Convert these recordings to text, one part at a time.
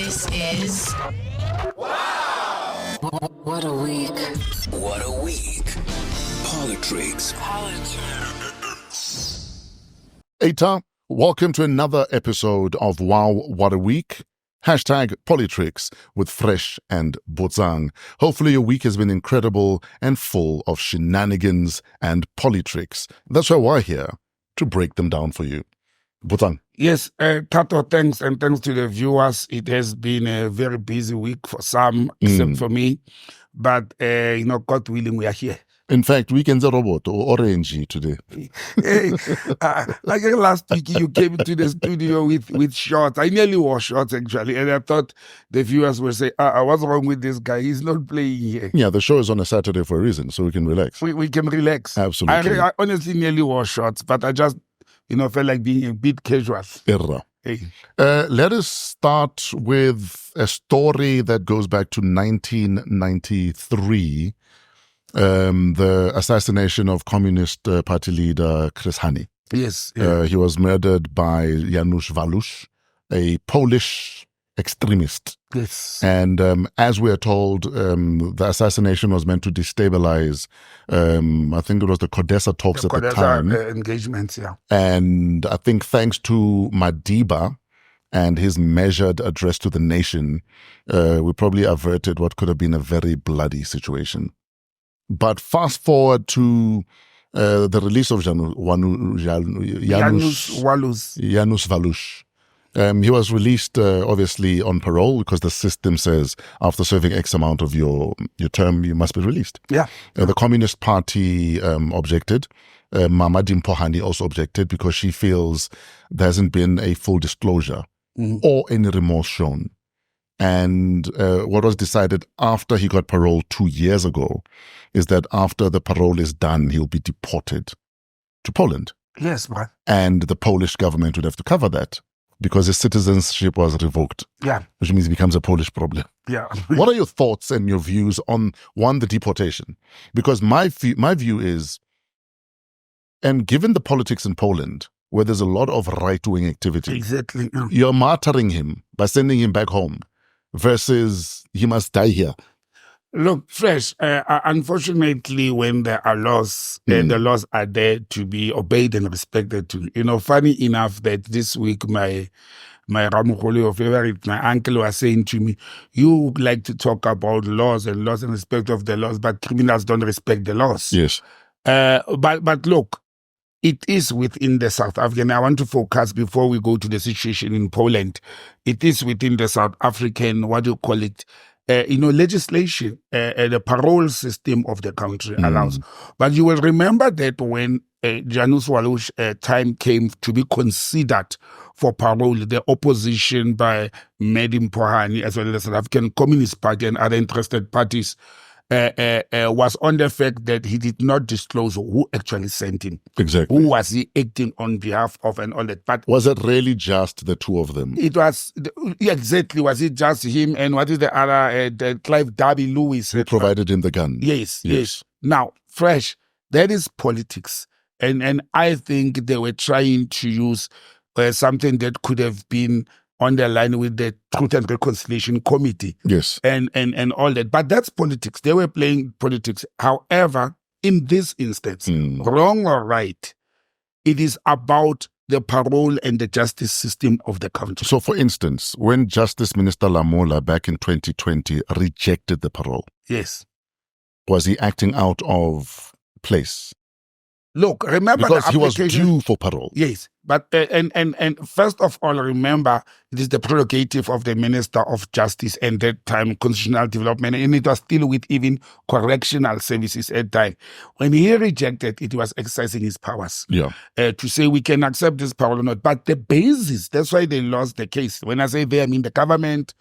This is WAW. What a week. What a week. PoliTricks. Hey, Tom. Welcome to another episode of WOW What a Week. Hashtag PoliTricks with Fresh and Botsang. Hopefully your week has been incredible and full of shenanigans and PoliTricks. That's why we're here, to break them down for you. Botsang. Yes, Tato, thanks, and thanks to the viewers. It has been a very busy week for some, except for me. But, God willing, we are here. In fact, weekends are robot or orangey today. Hey, like last week, you came to the studio with shorts. I nearly wore shorts, actually, and I thought the viewers would say, what's wrong with this guy? He's not playing here. Yeah, the show is on a Saturday for a reason, so we can relax. We can relax. Absolutely. I honestly nearly wore shorts, but I just, felt like being a bit casual. Erra. Hey. Let us start with a story that goes back to 1993. The assassination of Communist Party leader Chris Hani. Yes. Yeah. He was murdered by Janusz Waluś, a Polish extremist. Yes. And as we are told, the assassination was meant to destabilize, I think it was the Codesa talks at the time. Engagements, yeah. And I think thanks to Madiba and his measured address to the nation, we probably averted what could have been a very bloody situation. But fast forward to the release of Janusz Waluś. He was released, obviously, on parole because the system says after serving X amount of your term, you must be released. Yeah. The Communist Party objected. Hani also objected because she feels there hasn't been a full disclosure or any remorse shown. And what was decided after he got parole 2 years ago is that after the parole is done, he'll be deported to Poland. Yes, man. And the Polish government would have to cover that because his citizenship was revoked. Yeah. Which means it becomes a Polish problem. Yeah. What are your thoughts and your views on, one, the deportation? Because my view is, and given the politics in Poland, where there's a lot of right-wing activity, exactly. You're martyring him by sending him back home versus he must die here. Look, Fresh, unfortunately, when there are laws, the laws are there to be obeyed and respected too. Funny enough that this week my Ramukolo favorite, my uncle was saying to me, you like to talk about laws and respect of the laws, but criminals don't respect the laws. Yes. But look, it is within the South African. I want to focus before we go to the situation in Poland. It is within the South African, legislation, the parole system of the country allows. But you will remember that when Janusz Waluś time came to be considered for parole, the opposition by Hani as well as the South African Communist Party and other interested parties was on the fact that he did not disclose who actually sent him. Exactly. Who was he acting on behalf of and all that. But was it really just the two of them? It was, exactly. Was it just him and what is the other, Clive Darby Lewis? Who provided him the gun. Yes. Now, Fresh, that is politics. And I think they were trying to use something that could have been on the line with the Truth and Reconciliation Committee. Yes. And all that. But that's politics. They were playing politics. However, in this instance, wrong or right, it is about the parole and the justice system of the country. So, for instance, when Justice Minister Lamola back in 2020 rejected the parole, yes, was he acting out of place? Look, remember because the he was due for parole. Yes, but and first of all, remember it is the prerogative of the Minister of Justice and that time Constitutional Development, and it was still with even correctional services at time. When he rejected, it was exercising his powers. Yeah, to say we can accept this parole or not. But the basis, that's why they lost the case. When I say they, I mean the government.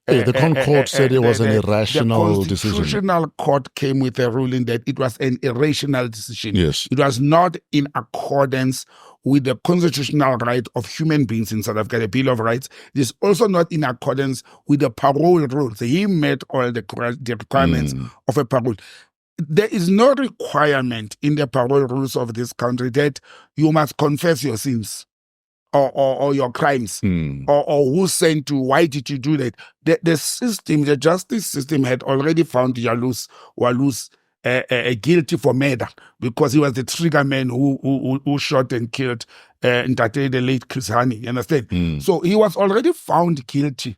The Court said it was an irrational decision. The Constitutional Court came with a ruling that it was an irrational decision. Yes. It was not in accordance with the constitutional right of human beings in South Africa, the Bill of Rights. It is also not in accordance with the parole rules. He met all the requirements of a parole. There is no requirement in the parole rules of this country that you must confess your sins. or your crimes, or who sent you, why did you do that? The system, the justice system had already found Waluś guilty for murder because he was the trigger man who shot and killed the late Chris Hani. You understand? So he was already found guilty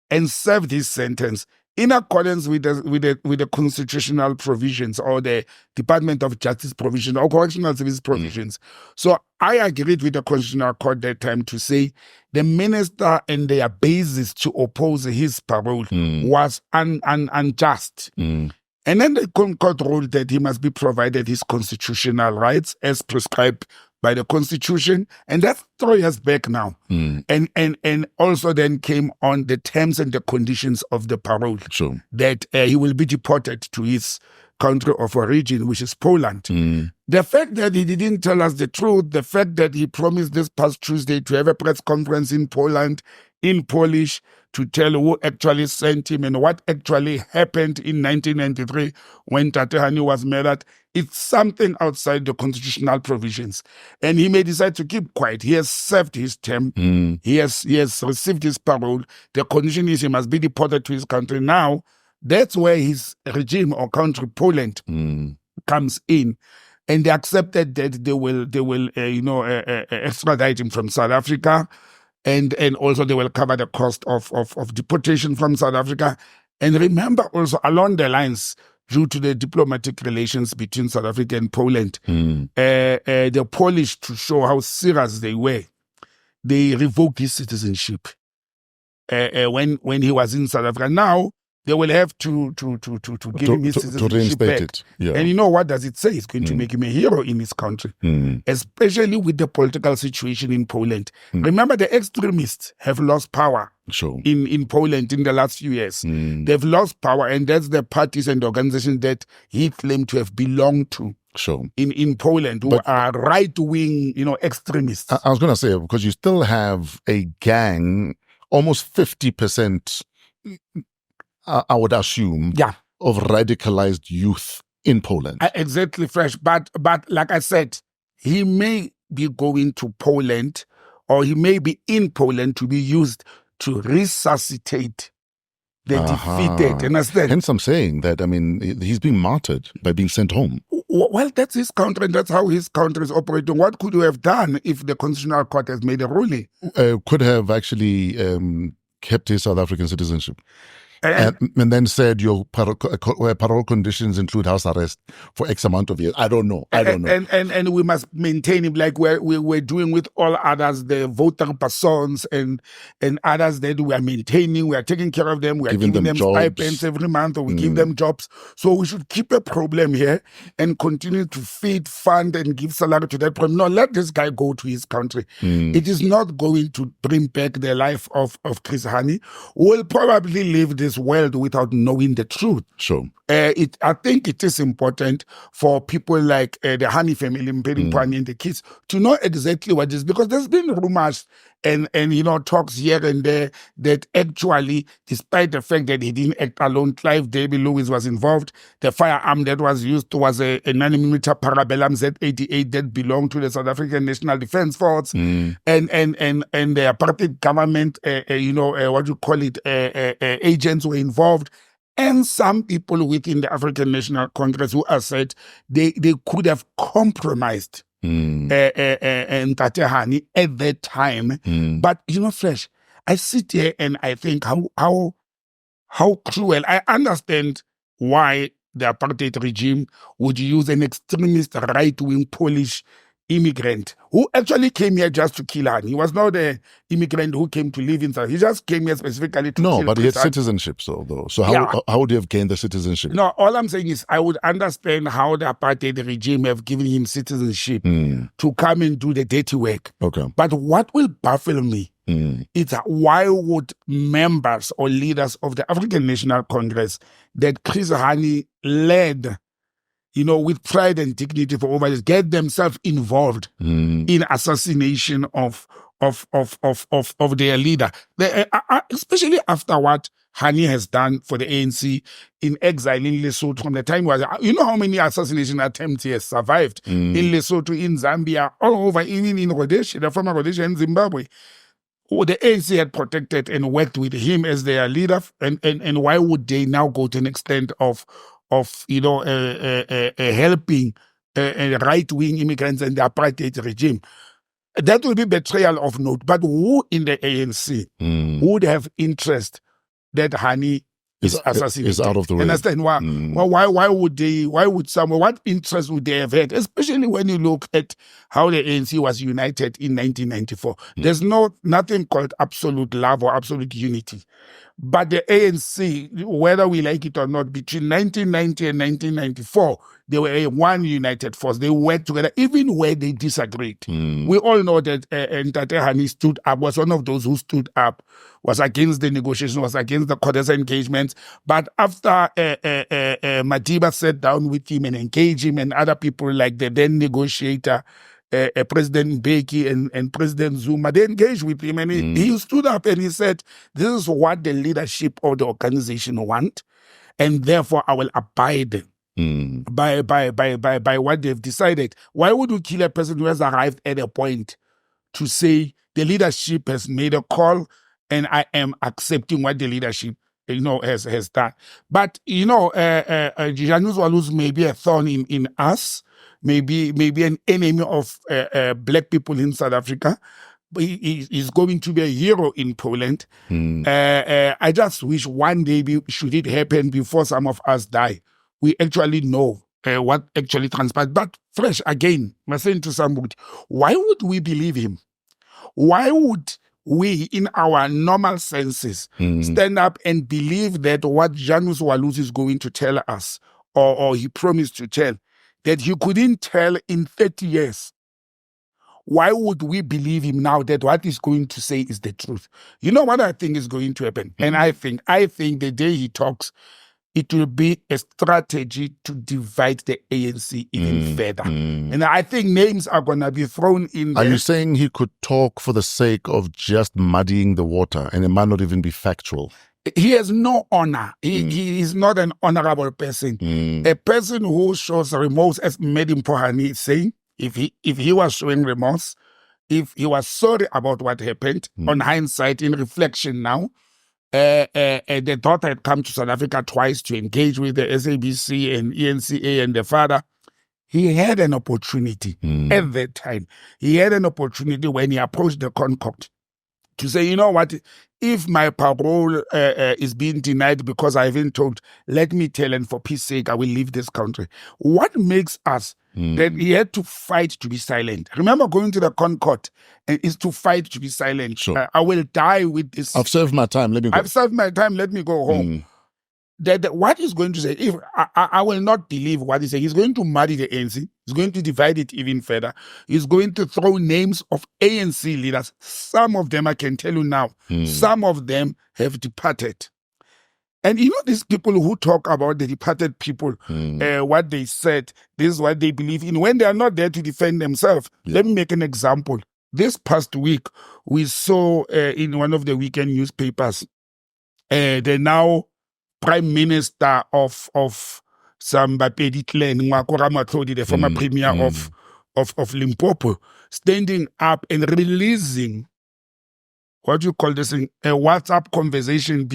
and served his sentence in accordance with the constitutional provisions or the Department of Justice provisions or correctional service provisions. So I agreed with the Constitutional Court that time to say the minister and their basis to oppose his parole was unjust. And then the court ruled that he must be provided his constitutional rights as prescribed by the Constitution, and that's 3 years back now. And also then came on the terms and the conditions of the parole. Sure. That he will be deported to his country of origin, which is Poland. The fact that he didn't tell us the truth, the fact that he promised this past Tuesday to have a press conference in Poland, in Polish, to tell who actually sent him and what actually happened in 1993 when Hani was murdered, it's something outside the constitutional provisions. And he may decide to keep quiet. He has served his term. He has received his parole. The condition is he must be deported to his country. Now, that's where his regime or country, Poland, comes in. And they accepted that they will extradite him from South Africa. And also they will cover the cost of deportation from South Africa. And remember also along the lines, due to the diplomatic relations between South Africa and Poland, the Polish, to show how serious they were, they revoked his citizenship when he was in South Africa. Now they will have to give him his citizenship back. It. Yeah. And you know what does it say? It's going to make him a hero in his country, especially with the political situation in Poland. Remember, the extremists have lost power in Poland in the last few years. They've lost power, and that's the parties and organizations that he claimed to have belonged to. In Poland, who are right-wing, extremists. I was going to say, because you still have a gang, almost 50%, I would assume, of radicalized youth in Poland. Exactly, Fresh. But like I said, he may be going to Poland, or he may be in Poland to be used to resuscitate the defeated. Understand? Hence I'm saying that, he's being martyred by being sent home. Well, that's his country, and that's how his country is operating. What could you have done if the Constitutional Court has made a ruling? Could have actually kept his South African citizenship. And then said your parole conditions include house arrest for X amount of years. I don't know. And we must maintain him like we're doing with all others, the voter persons and others that we are maintaining. We are taking care of them. We are giving them stipends every month, or we give them jobs. So we should keep a problem here and continue to feed, fund, and give salary to that problem. No, let this guy go to his country. It is not going to bring back the life of Chris Hani, who will probably live this world without knowing the truth. I think it is important for people like the Hani family, and the kids, to know exactly what it is, because there's been rumors and talks here and there that actually, despite the fact that he didn't act alone, Clive Davy Lewis was involved. The firearm that was used was a 9mm Parabellum Z88 that belonged to the South African National Defence Force, and the apartheid government, agents were involved. And some people within the African National Congress who are said they could have compromised Ntate Hani at that time. But Fresh, I sit here and I think how cruel. I understand why the apartheid regime would use an extremist right-wing Polish immigrant who actually came here just to kill her. He was not an immigrant who came to live inside. He just came here specifically to kill. No, but he had citizenship, though. So how would he have gained the citizenship? No, all I'm saying is I would understand how the apartheid regime have given him citizenship to come and do the dirty work. Okay. But what will baffle me is why would members or leaders of the African National Congress that Chris Hani led, with pride and dignity for over years, get themselves involved in assassination of of their leader. Especially after what Hani has done for the ANC in exile in Lesotho from the time was, you know how many assassination attempts he has survived in Lesotho, in Zambia, all over, even in Rhodesia, the former Rhodesia and Zimbabwe. The ANC had protected and worked with him as their leader, and why would they now go to an extent of helping right-wing immigrants and the apartheid regime? That would be betrayal of note. But who in the ANC would have interest that Hani is assassinated? Is out of the way. Understand why? Why would someone? What interest would they have had? Especially when you look at how the ANC was united in 1994. There's nothing called absolute love or absolute unity. But the ANC, whether we like it or not, between 1990 and 1994, they were one united force. They worked together, even where they disagreed. We all know that Ntate Hani stood up, was one of those who stood up, was against the negotiation, was against the Codesa engagements. But after Madiba sat down with him and engaged him and other people like the then negotiator, President Mbeki and President Zuma, they engaged with him, and he stood up and he said, this is what the leadership of the organization want, and therefore I will abide by what they've decided. Why would you kill a person who has arrived at a point to say the leadership has made a call and I am accepting what the leadership has done? But Janusz Waluś may be a thorn in us, maybe an enemy of black people in South Africa. He's going to be a hero in Poland. I just wish one day, should it happen before some of us die, we actually know what actually transpired. But Fresh, again, I'm saying to somebody, why would we believe him? Why would we, in our normal senses, stand up and believe that what Janusz Waluś is going to tell us, or he promised to tell, that he couldn't tell in 30 years? Why would we believe him now that what he's going to say is the truth? You know what I think is going to happen? And I think the day he talks, it will be a strategy to divide the ANC even further. And I think names are going to be thrown in there. Are you saying he could talk for the sake of just muddying the water and it might not even be factual? He has no honor. He is not an honorable person. A person who shows remorse, as Modimowame is saying, if he was showing remorse, if he was sorry about what happened, on hindsight, in reflection now, the daughter had come to South Africa twice to engage with the SABC and ENCA and the father. He had an opportunity at that time. He had an opportunity when he approached the Concord to say, you know what, if my parole is being denied because I've been told, let me tell, and for peace sake, I will leave this country. What makes us that he had to fight to be silent? Remember, going to the Concord is to fight to be silent. Sure. I will die with this. I've served my time, let me go. I've served my time, let me go home. That what he's going to say, if I will not believe what he's saying, he's going to muddy the ANC, he's going to divide it even further, he's going to throw names of ANC leaders. Some of them, I can tell you now, some of them have departed. And you know, these people who talk about the departed people, what they said, this is what they believe in, when they are not there to defend themselves. Let me make an example. This past week, we saw in one of the weekend newspapers, the now Prime Minister of Sambapedi clan, Ngwako Ramatlhodi, the former premier of Limpopo, standing up and releasing what you call this thing, a WhatsApp conversation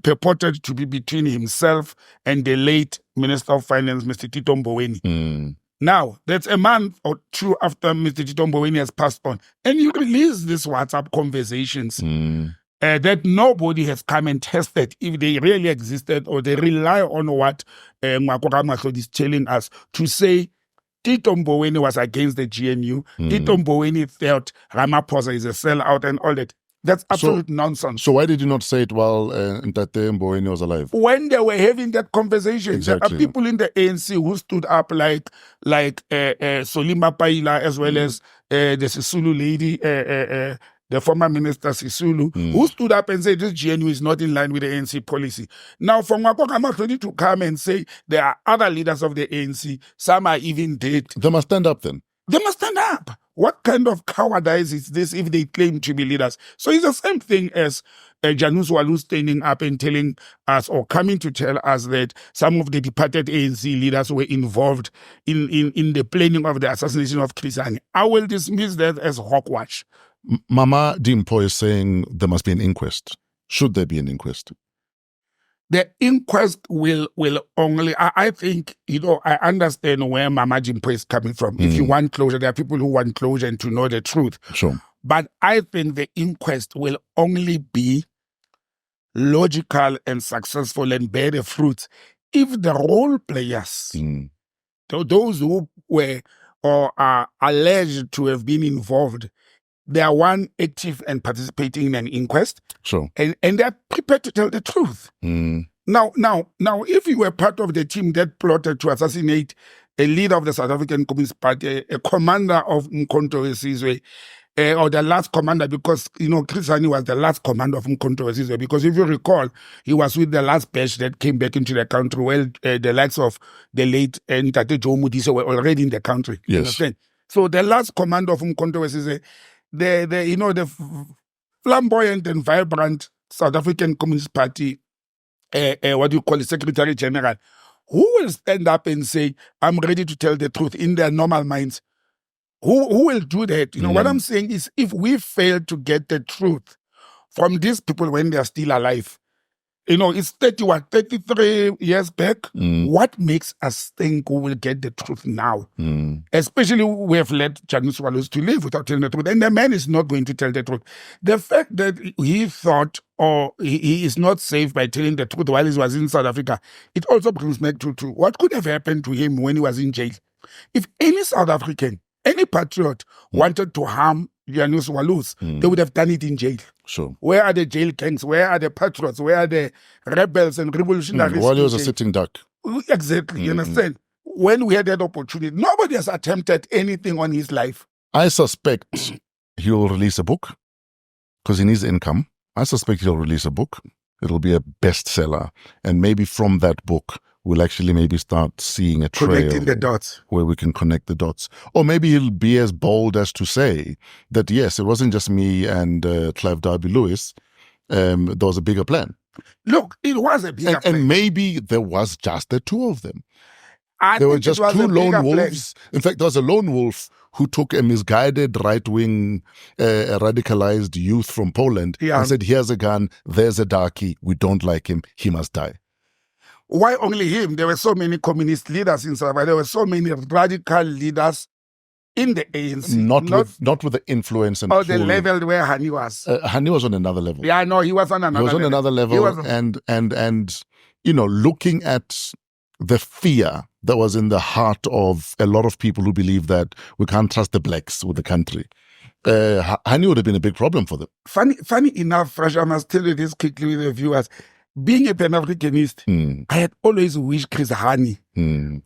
purported to be between himself and the late Minister of Finance, Mr. Tito Mboweni. Now, that's a month or two after Mr. Tito Mboweni has passed on, and you release these WhatsApp conversations that nobody has come and tested if they really existed, or they rely on what Ngwako Ramatlhodi is telling us to say Tito Mboweni was against the GNU. Tito Mboweni felt Ramaphosa is a sellout and all that. That's absolute nonsense. So why did you not say it while Ntate Mboweni was alive? When they were having that conversation, Exactly. there are people in the ANC who stood up like Solima Paila, as well as the Sisulu lady, the former minister Sisulu, who stood up and said this GNU is not in line with the ANC policy. Now, for Ngwako Ramatlhodi to come and say there are other leaders of the ANC, some are even dead. They must stand up then. They must stand up. What kind of cowardice is this if they claim to be leaders? So it's the same thing as Janusz Waluś standing up and telling us or coming to tell us that some of the departed ANC leaders were involved in the planning of the assassination of Chris Hani. I will dismiss that as hogwash. Mama Dimpo is saying there must be an inquest. Should there be an inquest? The inquest will only, I think, I understand where Mama Dimpo is coming from. If you want closure, there are people who want closure and to know the truth. Sure. But I think the inquest will only be logical and successful and bear the fruits if the role players, those who were or are alleged to have been involved, they are one active and participating in an inquest. Sure. And they're prepared to tell the truth. Now, if you were part of the team that plotted to assassinate a leader of the South African Communist Party, a commander of Umkhonto we Sizwe, or the last commander, because, Chris Hani was the last commander of Umkhonto we Sizwe, because if you recall, he was with the last batch that came back into the country, while the likes of the late Ntate Joe Modise were already in the country. Yes. Understand? So the last commander of Umkhonto we Sizwe, the flamboyant and vibrant South African Communist Party, Secretary General, who will stand up and say, I'm ready to tell the truth in their normal minds? Who will do that? What I'm saying is, if we fail to get the truth from these people when they are still alive, it's 33 years back. What makes us think we will get the truth now? Especially we have let Janusz Waluś to live without telling the truth. And the man is not going to tell the truth. The fact that he thought or he is not safe by telling the truth while he was in South Africa, it also brings back to what could have happened to him when he was in jail. If any South African, any patriot wanted to harm Janusz Waluś, they would have done it in jail. Sure. Where are the jail gangs? Where are the patriots? Where are the rebels and revolutionaries? While he was a sitting duck. Exactly, you understand? When we had that opportunity, nobody has attempted anything on his life. I suspect he will release a book because he needs income. I suspect he'll release a book. It'll be a bestseller. And maybe from that book, we'll actually maybe start seeing a trail. Connecting the dots. Where we can connect the dots. Or maybe he'll be as bold as to say that, yes, it wasn't just me and Clive Derby-Lewis. There was a bigger plan. Look, it was a bigger plan. And maybe there was just the two of them. There were just two lone wolves. In fact, there was a lone wolf who took a misguided right-wing radicalized youth from Poland and said, here's a gun, there's a darkie, we don't like him, he must die. Why only him? There were so many communist leaders in South Africa. There were so many radical leaders in the ANC. Not with the influence and the level where Hani was. Hani was on another level. Yeah, no, he was on another level. He was on another level. And looking at the fear that was in the heart of a lot of people who believe that we can't trust the blacks with the country. Hani would have been a big problem for them. Funny enough, Fresh, I must tell you this quickly with the viewers. Being a Pan-Africanist, I had always wished Chris Hani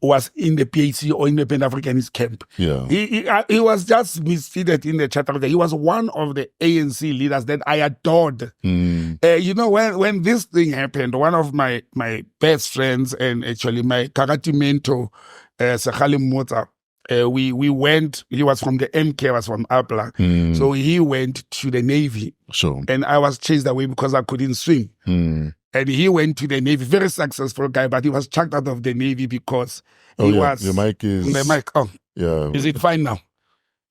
was in the PAC or in the Pan-Africanist camp. Yeah. He was just misfitted in the charter. He was one of the ANC leaders that I adored. When this thing happened, one of my best friends and actually my karate mentor, Sekhalim Mota, we went, he was from the MK, I was from Apla. So he went to the Navy. Sure. And I was chased away because I couldn't swim. And he went to the Navy, very successful guy, but he was chucked out of the Navy because he was... Your mic is... The mic, Yeah. Is it fine now?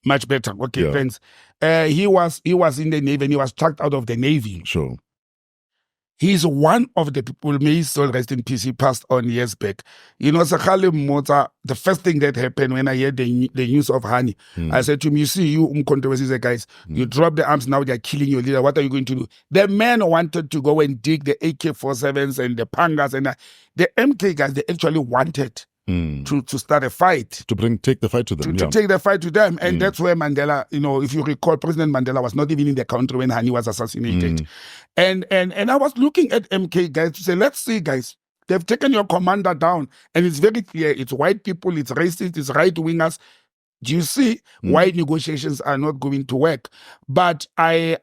Much better. Okay, thanks. He was in the Navy and he was chucked out of the Navy. Sure. He's one of the people, may his soul rest in peace, he passed on years back. Sekhalim Mota, the first thing that happened when I heard the news of Hani, I said to him, you see, you Umkhonto we Sizwe guys, you drop the arms, now they're killing your leader. What are you going to do? The men wanted to go and dig the AK-47s and the Pangas, and the MK guys, they actually wanted to start a fight. To take the fight to them. To take the fight to them. And that's where Mandela, if you recall, President Mandela was not even in the country when Hani was assassinated. And I was looking at MK guys to say, let's see, guys, they've taken your commander down. And it's very clear, it's white people, it's racist, it's right-wingers. Do you see why negotiations are not going to work? But I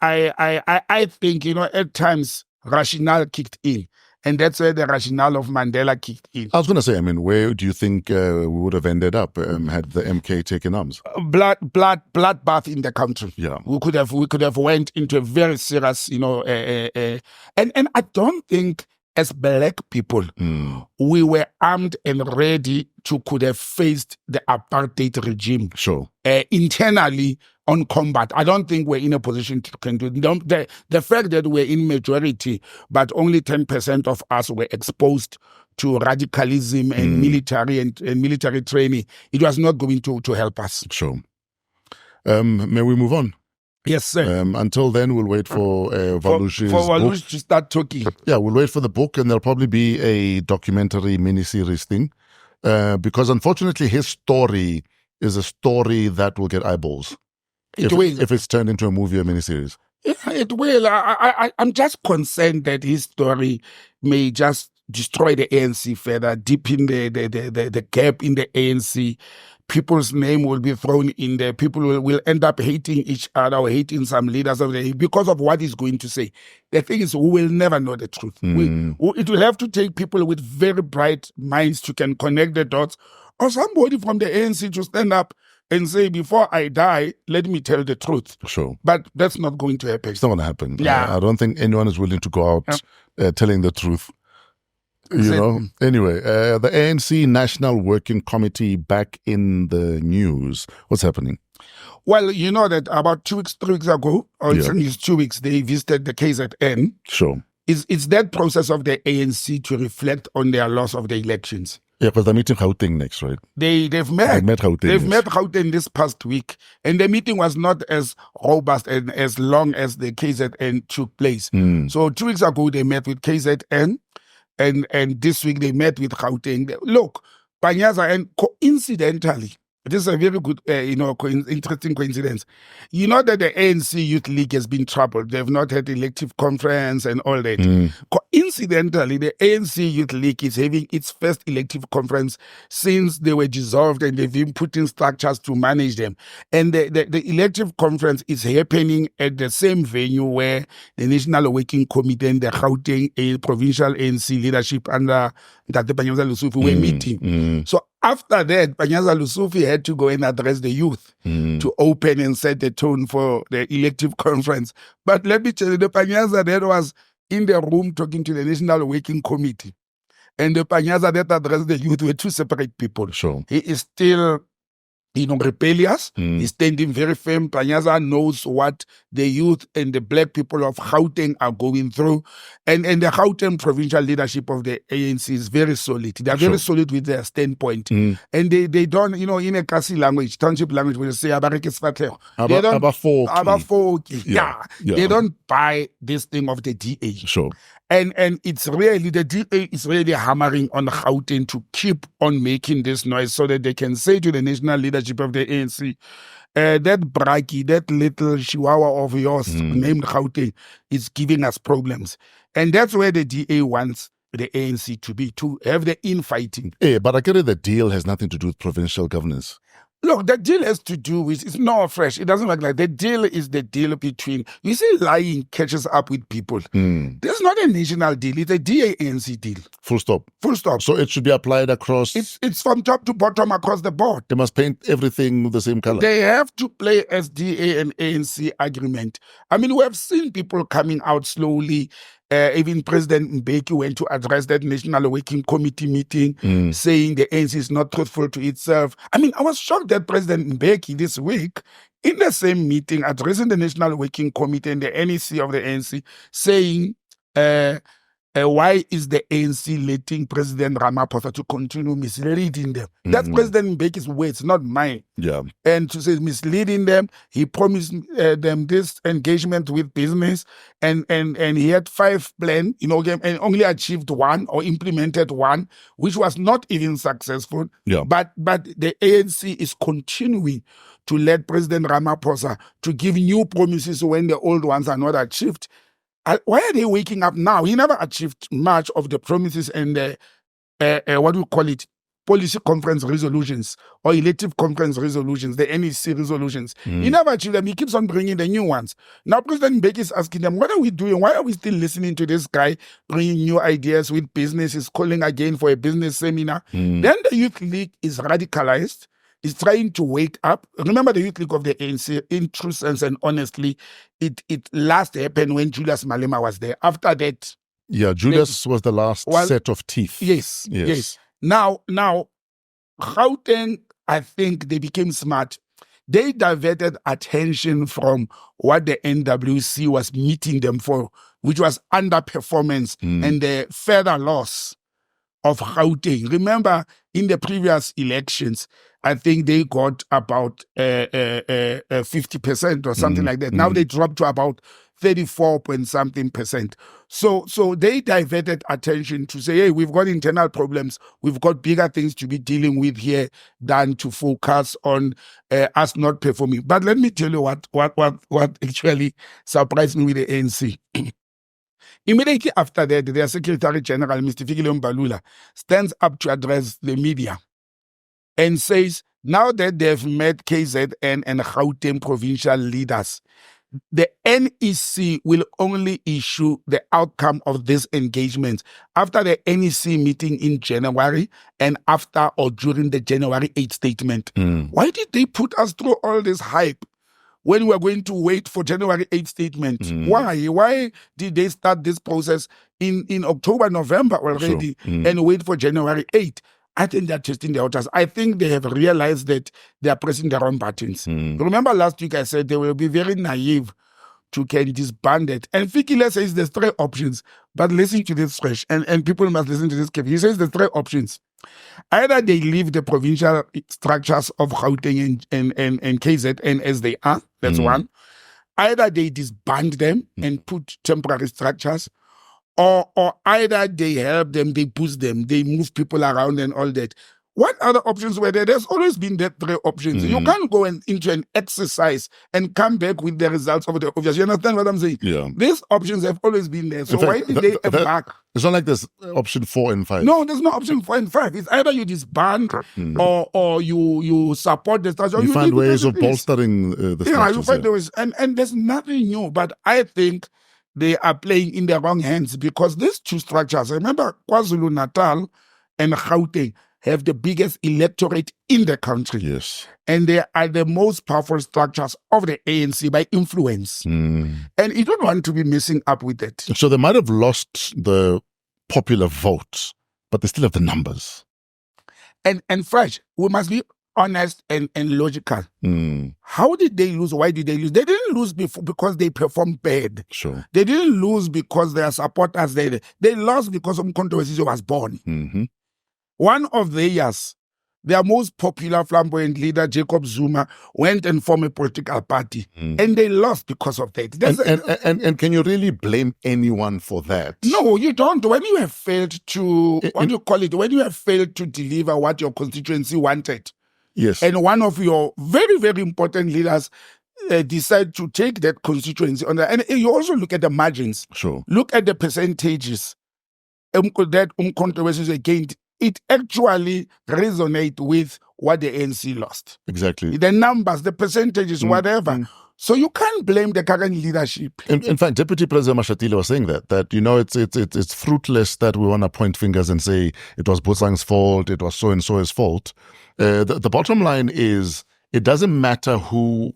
think, at times, rationale kicked in. And that's where the rationale of Mandela kicked in. I was going to say, I mean, where do you think we would have ended up had the MK taken arms? Bloodbath in the country. Yeah. We could have went into a very serious, and I don't think as black people, we were armed and ready to could have faced the apartheid regime. Sure. Internally on combat. I don't think we're in a position to can do it. The fact that we're in majority, but only 10% of us were exposed to radicalism and military and military training, it was not going to help us. Sure. May we move on? Yes, sir. Until then, we'll wait for Walush's for Walush book to start talking. Yeah, we'll wait for the book, and there'll probably be a documentary miniseries thing, because unfortunately his story is a story that will get eyeballs if it's turned into a movie or miniseries. Yeah, it will. I'm just concerned that his story may just destroy the ANC further, deepen the gap in the ANC. People's name will be thrown in there. People will end up hating each other or hating some leaders of the because of what he's going to say. The thing is, we will never know the truth. It will have to take people with very bright minds who can connect the dots, or somebody from the ANC to stand up and say, before I die, let me tell the truth. Sure. But that's not going to happen. It's not going to happen. Yeah. I don't think anyone is willing to go out telling the truth. You know, anyway, the ANC National Working Committee back in the news. What's happening? Well, you know that about 3 weeks ago, or it's 2 weeks, they visited the KZN. Sure. It's that process of the ANC to reflect on their loss of the elections. Yeah, because they're meeting Gauteng next, right? They've met Gauteng. They've met Gauteng this past week, and the meeting was not as robust and as long as the KZN took place. So 2 weeks ago, they met with KZN. And this week they met with Gauteng. Look, Panyaza, and coincidentally, this is a very good, interesting coincidence. You know that the ANC Youth League has been troubled. They've not had elective conference and all that. Coincidentally, the ANC Youth League is having its first elective conference since they were dissolved, and they've been putting structures to manage them. And the elective conference is happening at the same venue where the National Working Committee and the Gauteng provincial ANC leadership under Tate Panyaza Lesufi were meeting. So after that, Panyaza Lesufi had to go and address the youth to open and set the tone for the elective conference. But let me tell you, the Panyaza that was in the room talking to the National Working Committee and the Panyaza that addressed the youth were two separate people. Sure. He is still rebellious. He's standing very firm. Panyaza knows what the youth and the black people of Gauteng are going through. And the Gauteng provincial leadership of the ANC is very solid. They are very solid with their standpoint. And they don't, in a Kasi language, township language, we say, they don't buy this thing of the DA. Sure. And it's really, the DA is really hammering on Gauteng to keep on making this noise so that they can say to the national leadership of the ANC, that Braki, that little chihuahua of yours named Gauteng is giving us problems. And that's where the DA wants the ANC to have the infighting. Yeah, but I get it, the deal has nothing to do with provincial governance. Look, the deal has to do with, it's not fresh. It doesn't work like that. The deal is the deal between, you see, lying catches up with people. There's not a national deal. It's a DA-ANC deal. Full stop. Full stop. So it should be applied across. It's from top to bottom across the board. They must paint everything the same color. They have to play as DA and ANC agreement. I mean, we have seen people coming out slowly. Even President Mbeki went to address that National Working Committee meeting, saying the ANC is not truthful to itself. I mean, I was shocked that President Mbeki this week, in the same meeting, addressing the National Working Committee and the NEC of the ANC, saying, why is the ANC letting President Ramaphosa to continue misleading them? That's President Mbeki's words, not mine. Yeah. And to say misleading them, he promised them this engagement with business, and he had 5 plans, and only achieved 1 or implemented 1, which was not even successful. Yeah. But the ANC is continuing to let President Ramaphosa to give new promises when the old ones are not achieved. Why are they waking up now? He never achieved much of the promises and the policy conference resolutions or elective conference resolutions, the NEC resolutions. He never achieved them. He keeps on bringing the new ones. Now President Mbeki is asking them, what are we doing? Why are we still listening to this guy bringing new ideas with business? He's calling again for a business seminar. Then the Youth League is radicalized. Is trying to wake up. Remember the Youth League of the ANC, in true sense and honestly, it last happened when Julius Malema was there. After that... Yeah, Julius was the last set of teeth. Yes. Now, Gauteng, I think they became smart. They diverted attention from what the NWC was meeting them for, which was underperformance and the further loss of Gauteng. Remember, in the previous elections, I think they got about 50% or something like that. Now they dropped to about 34 point something percent. So they diverted attention to say, hey, we've got internal problems. We've got bigger things to be dealing with here than to focus on us not performing. But let me tell you what actually surprised me with the ANC. Immediately after that, their Secretary General, Mr. Fikile Mbalula, stands up to address the media and says, now that they've met KZN and Gauteng provincial leaders, the NEC will only issue the outcome of this engagement after the NEC meeting in January and after or during the January 8th statement. Why did they put us through all this hype when we're going to wait for January 8th statement? Why did they start this process in October, November already and wait for January 8th? I think they're testing the waters. I think they have realized that they are pressing the wrong buttons. Remember last week I said they will be very naive to can disband it. And Fikile says there's three options. But listen to this fresh, and people must listen to this carefully. He says there's three options. Either they leave the provincial structures of Gauteng and KZN as they are. That's one. Either they disband them and put temporary structures, or either they help them, they boost them, they move people around and all that. What other options were there? There's always been that three options. You can't go into an exercise and come back with the results of the obvious. You understand what I'm saying? Yeah. These options have always been there. So why did they embark? It's not like there's option 4 and 5. No, there's no option 4 and 5. It's either you disband or you support the structure. You find ways of bolstering the structures. Yeah, you find ways. And there's nothing new. But I think they are playing in the wrong hands because these two structures, remember KwaZulu-Natal and Gauteng, have the biggest electorate in the country. Yes. And they are the most powerful structures of the ANC by influence. And you don't want to be messing up with it. So they might have lost the popular vote, but they still have the numbers. And Fresh, we must be honest and logical. How did they lose? Why did they lose? They didn't lose because they performed bad. Sure. They didn't lose because their supporters, they lost because Umkhonto we was born. One of the years, their most popular flamboyant leader, Jacob Zuma, went and formed a political party. And they lost because of that. And can you really blame anyone for that? No, you don't. When you have failed to, when you have failed to deliver what your constituency wanted, yes, and one of your very, very important leaders decide to take that constituency on and you also look at the margins. Sure. Look at the percentages that Umkhonto gained. It actually resonates with what the ANC lost. Exactly. The numbers, the percentages, whatever. So you can't blame the current leadership. In fact, Deputy President Mashatile was saying that you know it's fruitless that we want to point fingers and say it was Botsang's fault, it was so and so's fault. The bottom line is it doesn't matter who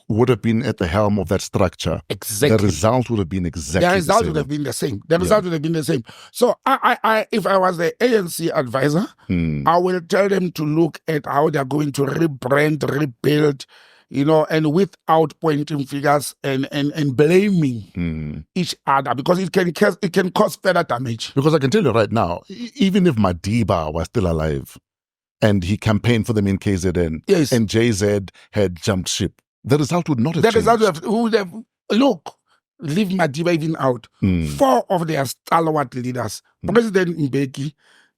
would have been at the helm of that structure. Exactly. The result would have been exactly the same. The result would have been the same. The result would have been the same. So I if I was the ANC advisor, I will tell them to look at how they're going to rebrand, rebuild, and without pointing fingers and blaming each other, because it can cause further damage. Because I can tell you right now, even if Madiba was still alive and he campaigned for them in KZN, yes, and JZ had jumped ship, the result would not have changed. The result would have, look, leave Madiba even out. 4 of their stalwart leaders, President Mbeki,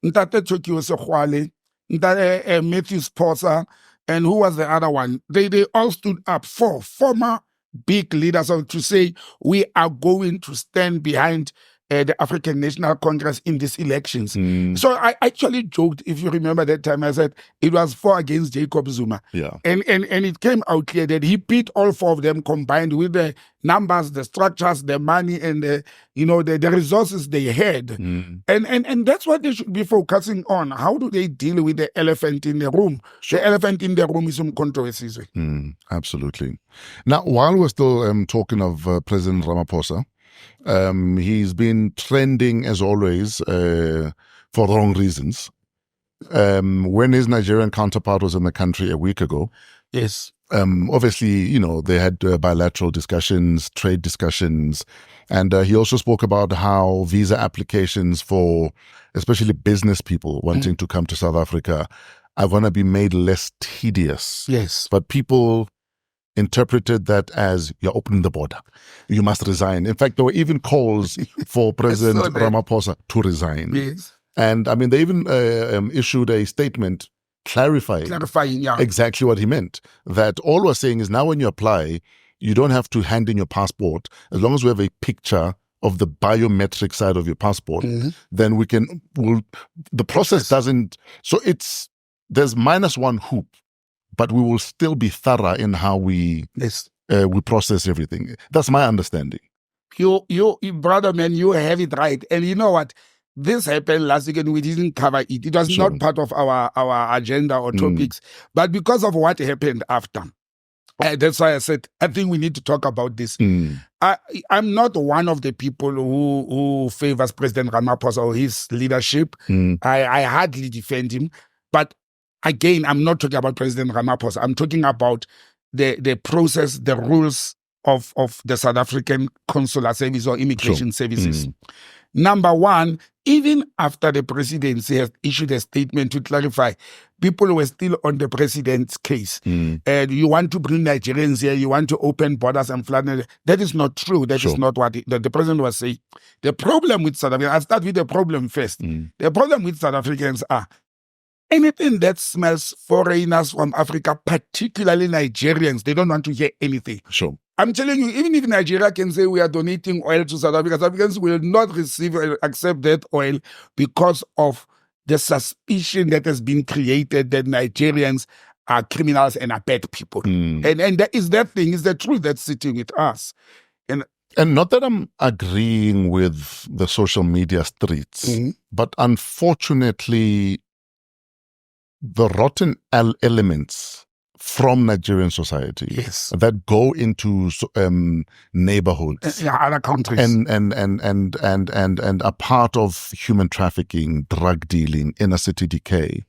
Ntate Tokyo Sekhwale, Matthew Sposa, and who was the other one? They all stood up, 4 former big leaders to say, we are going to stand behind the African National Congress in these elections. So I actually joked, if you remember that time, I said it was 4 against Jacob Zuma. Yeah. And it came out clear that he beat all 4 of them combined with the numbers, the structures, the money, and the resources they had. And that's what they should be focusing on. How do they deal with the elephant in the room? The elephant in the room is some controversies. Absolutely. Now, while we're still talking of President Ramaphosa, he's been trending, as always, for wrong reasons. When his Nigerian counterpart was in the country a week ago, yes, obviously, they had bilateral discussions, trade discussions, and he also spoke about how visa applications for especially business people wanting to come to South Africa are going to be made less tedious. Yes. But people interpreted that as you're opening the border. You must resign. In fact, there were even calls for President Ramaphosa to resign. Yes. And I mean, they even issued a statement clarifying exactly what he meant. That all we're saying is now when you apply, you don't have to hand in your passport. As long as we have a picture of the biometric side of your passport, then the process doesn't, so there's -1 hoop, but we will still be thorough in how we process everything. That's my understanding. You brother, man, you have it right. And you know what? This happened last week and we didn't cover it. It was not part of our agenda or topics. But because of what happened after, that's why I said, I think we need to talk about this. I'm not one of the people who favors President Ramaphosa or his leadership. I hardly defend him. But again, I'm not talking about President Ramaphosa. I'm talking about the process, the rules of the South African consular service or immigration services. Number one, even after the presidency has issued a statement to clarify, people were still on the president's case. And you want to bring Nigerians here, you want to open borders and flood. That is not true. That is not what the president was saying. The problem with South Africans, I'll start with the problem first. The problem with South Africans are anything that smells foreigners from Africa, particularly Nigerians, they don't want to hear anything. I'm telling you, even if Nigeria can say we are donating oil to South Africa, South Africans will not receive or accept that oil because of the suspicion that has been created that Nigerians are criminals and are bad people. And that is the truth that's sitting with us. And not that I'm agreeing with the social media streets, but unfortunately, the rotten elements from Nigerian society that go into neighborhoods, other countries, and are part of human trafficking, drug dealing, inner city decay.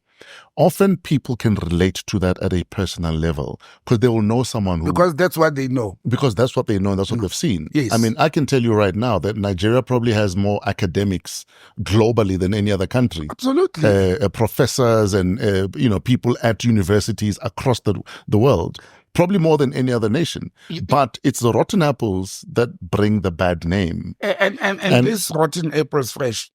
Often people can relate to that at a personal level because they will know someone because that's what they know. Because that's what they know and that's what they've seen. I mean, I can tell you right now that Nigeria probably has more academics globally than any other country. Absolutely. Professors and people at universities across the world. Probably more than any other nation. But it's the rotten apples that bring the bad name. And this rotten apples fresh,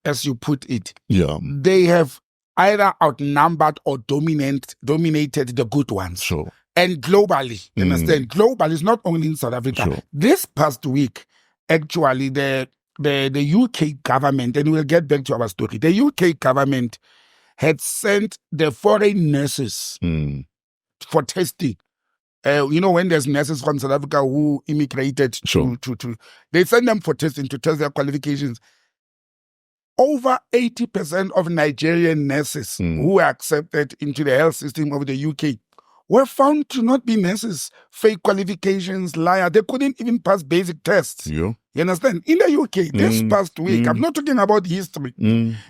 as you put it, they have either outnumbered or dominated the good ones. And globally, understand? Globally, it's not only in South Africa. This past week, actually, the UK government, and we'll get back to our story, the UK government had sent the foreign nurses for testing. When there's nurses from South Africa who immigrated to they send them for testing to test their qualifications. Over 80% of Nigerian nurses who were accepted into the health system of the UK were found to not be nurses, fake qualifications, liar. They couldn't even pass basic tests. You understand? In the UK, this past week, I'm not talking about history.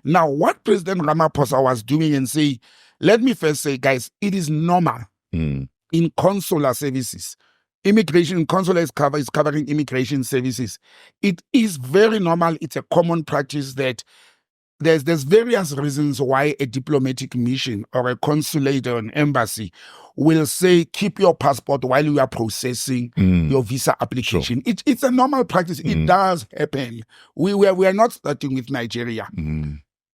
Now, what President Ramaphosa was doing and say, let me first say, guys, it is normal in consular services. Immigration, consular is covering immigration services. It is very normal. It's a common practice that there's various reasons why a diplomatic mission or a consulate or an embassy will say, keep your passport while you are processing your visa application. It's a normal practice. It does happen. We are not starting with Nigeria.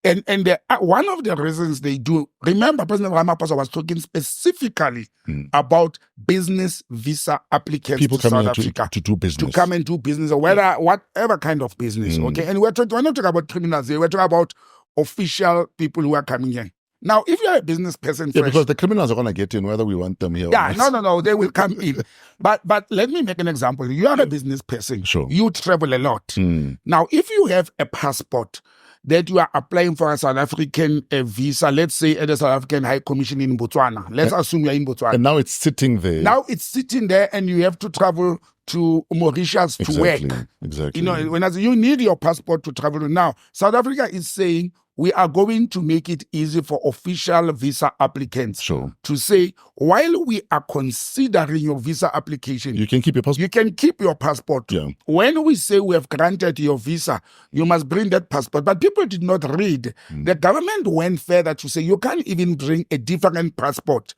One of the reasons they do, remember, President Ramaphosa was talking specifically about business visa applicants People to coming South Africa to do business. to come and do business, or whatever kind of business. Okay, and we're not talking about criminals here. We're talking about official people who are coming here. Now, if you're a business person, because the criminals are going to get in whether we want them here. Yeah, no, they will come in. But let me make an example. You are a business person. Sure. You travel a lot. Now, if you have a passport that you are applying for a South African visa, let's say at the South African High Commission in Botswana. Let's assume you're in Botswana. And now it's sitting there. Now it's sitting there, and you have to travel to Mauritius to work. Exactly. You know, you need your passport to travel. Now, South Africa is saying, we are going to make it easy for official visa applicants to say, while we are considering your visa application, you can keep your passport. You can keep your passport. Yeah. When we say we have granted your visa, you must bring that passport. But people did not read. The government went further to say you can't even bring a different passport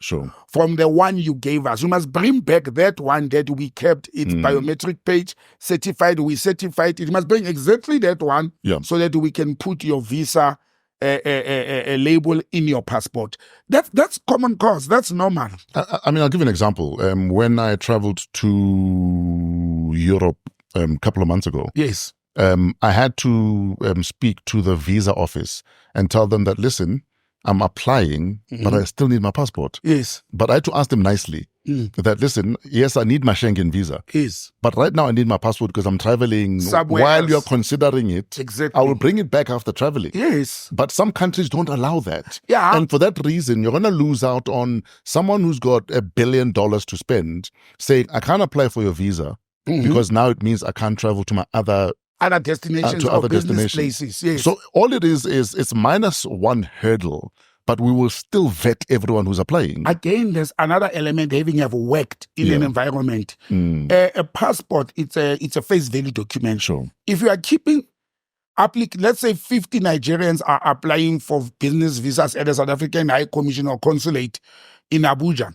from the one you gave us. You must bring back that one that we kept, its biometric page, certified. We certified it. You must bring exactly that one so that we can put your visa a label in your passport. That's common cause. That's normal. I mean, I'll give you an example. When I traveled to Europe a couple of months ago, yes, I had to speak to the visa office and tell them that, listen, I'm applying, but I still need my passport. Yes. But I had to ask them nicely that, listen, yes, I need my Schengen visa. Yes. But right now I need my passport because I'm traveling. Somewhere while else. You're considering it, exactly. I will bring it back after traveling. Yes. But some countries don't allow that. Yeah. And for that reason, you're going to lose out on someone who's got $1 billion to spend saying, I can't apply for your visa because now it means I can't travel to my other destinations to or other business destinations. places. Yes. So all it is it's minus one hurdle, but we will still vet everyone who's applying. Again, there's another element having have worked in an environment. A passport, it's a face value document. Sure. If you are keeping let's say 50 Nigerians are applying for business visas at the South African High Commission or Consulate in Abuja.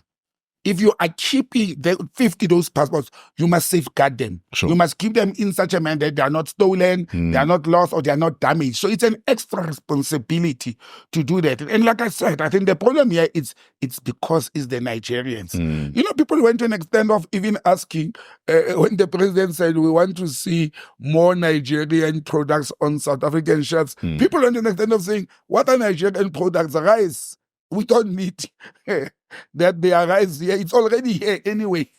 If you are keeping the 50 those passports, you must safeguard them. Sure. You must keep them in such a manner that they are not stolen, they are not lost, or they are not damaged. So it's an extra responsibility to do that. And like I said, I think the problem here is it's because it's the Nigerians. You know, people went to an extent of even asking when the president said we want to see more Nigerian products on South African shelves. People went to an extent of saying, what are Nigerian products? Rice. We don't need that they arise here. It's already here anyway.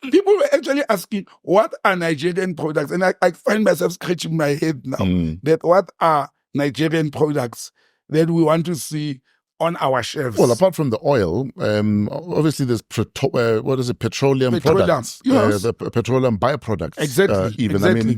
People were actually asking, what are Nigerian products? And I find myself scratching my head now that what are Nigerian products that we want to see on our shelves? Well, apart from the oil, obviously there's petroleum products, yes. the petroleum byproducts. Exactly. Even exactly. I mean,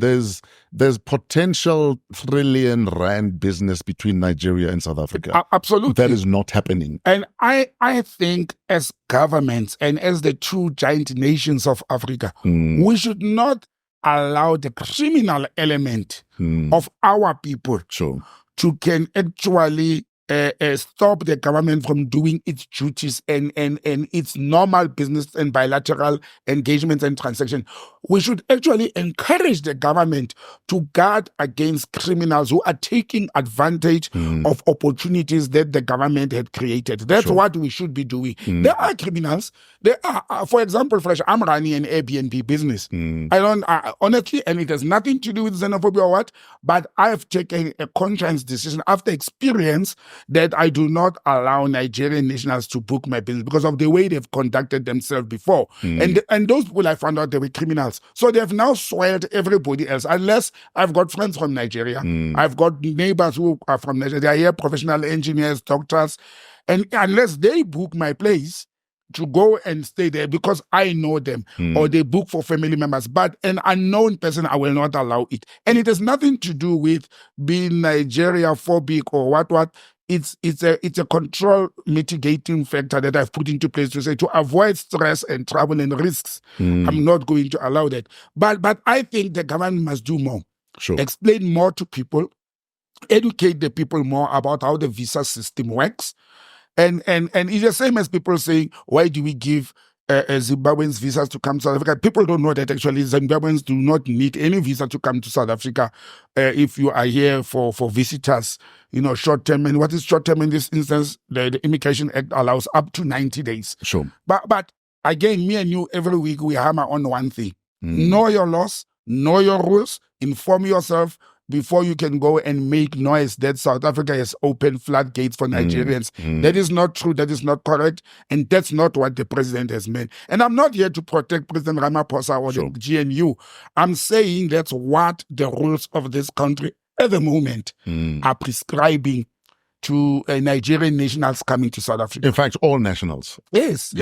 there's potential R1 trillion business between Nigeria and South Africa. Absolutely, that is not happening. And I think as governments and as the two giant nations of Africa, we should not allow the criminal element of our people to can actually stop the government from doing its duties and its normal business and bilateral engagements and transactions. We should actually encourage the government to guard against criminals who are taking advantage of opportunities that the government had created. That's what we should be doing. There are criminals. There are, for example, Fresh, I'm running an Airbnb business. I don't, honestly, and it has nothing to do with xenophobia or what, but I've taken a conscious decision after experience that I do not allow Nigerian nationals to book my business because of the way they've conducted themselves before. And those people, I found out they were criminals. So they have now soiled everybody else. Unless I've got friends from Nigeria. I've got neighbors who are from Nigeria. They are here, professional engineers, doctors. And unless they book my place to go and stay there because I know them or they book for family members. But an unknown person, I will not allow it. And it has nothing to do with being Nigeria phobic or what. It's a control mitigating factor that I've put into place to say to avoid stress and trouble and risks. I'm not going to allow that. But I think the government must do more. Explain more to people, educate the people more about how the visa system works. And it's the same as people saying, why do we give Zimbabweans visas to come to South Africa. People don't know that actually Zimbabweans do not need any visa to come to South Africa if you are here for visitors, short term. And what is short term in this instance? The Immigration Act allows up to 90 days. Sure. But again, me and you, every week we hammer on one thing. Know your laws, know your rules, inform yourself before you can go and make noise that South Africa has opened floodgates for Nigerians. That is not true. That is not correct. And that's not what the president has meant. And I'm not here to protect President Ramaphosa or the GNU. I'm saying that's what the rules of this country at the moment are prescribing to Nigerian nationals coming to South Africa. In fact, all nationals. Yes.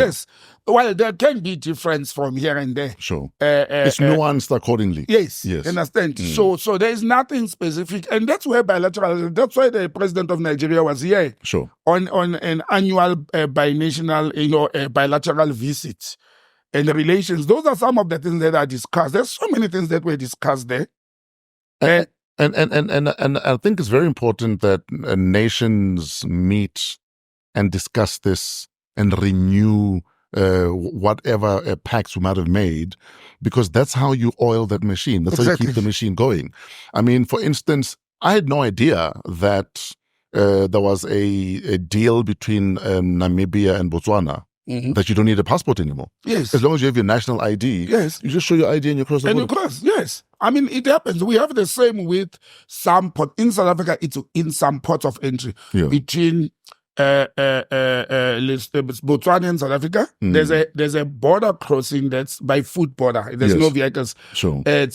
Well, there can be difference from here and there. Sure. It's nuanced accordingly. Yes. Understand? So there is nothing specific. And that's why the president of Nigeria was here. Sure. On an annual binational, bilateral visit and relations. Those are some of the things that are discussed. There's so many things that were discussed there. And I think it's very important that nations meet and discuss this and renew whatever pacts we might have made, because that's how you oil that machine. That's how you keep the machine going. I mean, for instance, I had no idea that there was a deal between Namibia and Botswana. That you don't need a passport anymore. Yes. As long as you have your national ID, yes, you just show your ID and you cross the border. And you cross, yes. I mean, it happens. We have the same with some in South Africa. It's in some ports of entry between Botswana and South Africa. There's a border crossing that's by foot border. There's no vehicles. Sure. Or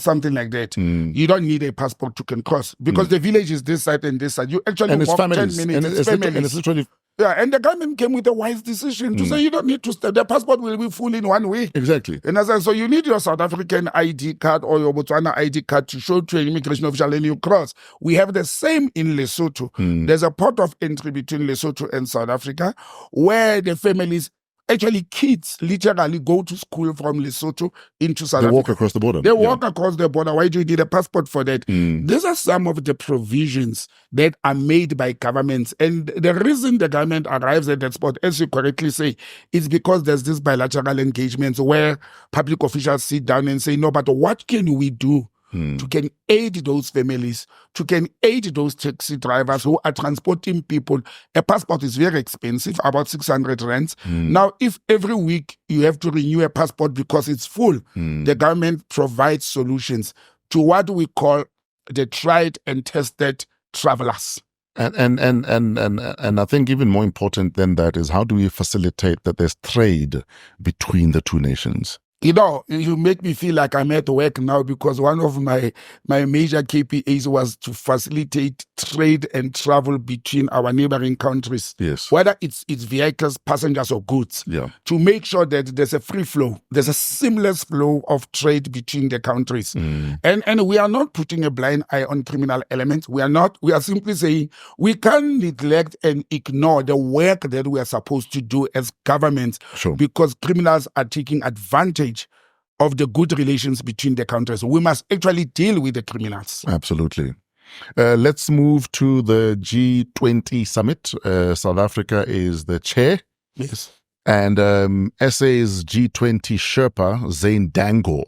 something like that. You don't need a passport to can cross because the village is this side and this side. You actually walk 10 minutes. And it's literally. Yeah, and the government came with a wise decision to say you don't need to stay. The passport will be full in 1 week. Exactly. And as I said, so you need your South African ID card or your Botswana ID card to show to an immigration official and you cross. We have the same in Lesotho. There's a port of entry between Lesotho and South Africa where the families, actually kids, literally go to school from Lesotho into South Africa. They walk across the border. They walk across the border. Why do you need a passport for that? These are some of the provisions that are made by governments. And the reason the government arrives at that spot, as you correctly say, is because there's this bilateral engagements where public officials sit down and say, no, but what can we do to can aid those families, to can aid those taxi drivers who are transporting people? A passport is very expensive, about 600 rands. Now, if every week you have to renew a passport because it's full, the government provides solutions to what we call the tried and tested travelers. And I think even more important than that is how do we facilitate that there's trade between the two nations? You make me feel like I'm at work now because one of my major KPIs was to facilitate trade and travel between our neighboring countries. Yes. Whether it's vehicles, passengers, or goods. Yeah. To make sure that there's a free flow, there's a seamless flow of trade between the countries. And we are not putting a blind eye on criminal elements. We are simply saying we can't neglect and ignore the work that we are supposed to do as governments because criminals are taking advantage of the good relations between the countries. We must actually deal with the criminals. Absolutely. Let's move to the G20 summit. South Africa is the chair. Yes. And SA's G20 Sherpa, Zane Dango,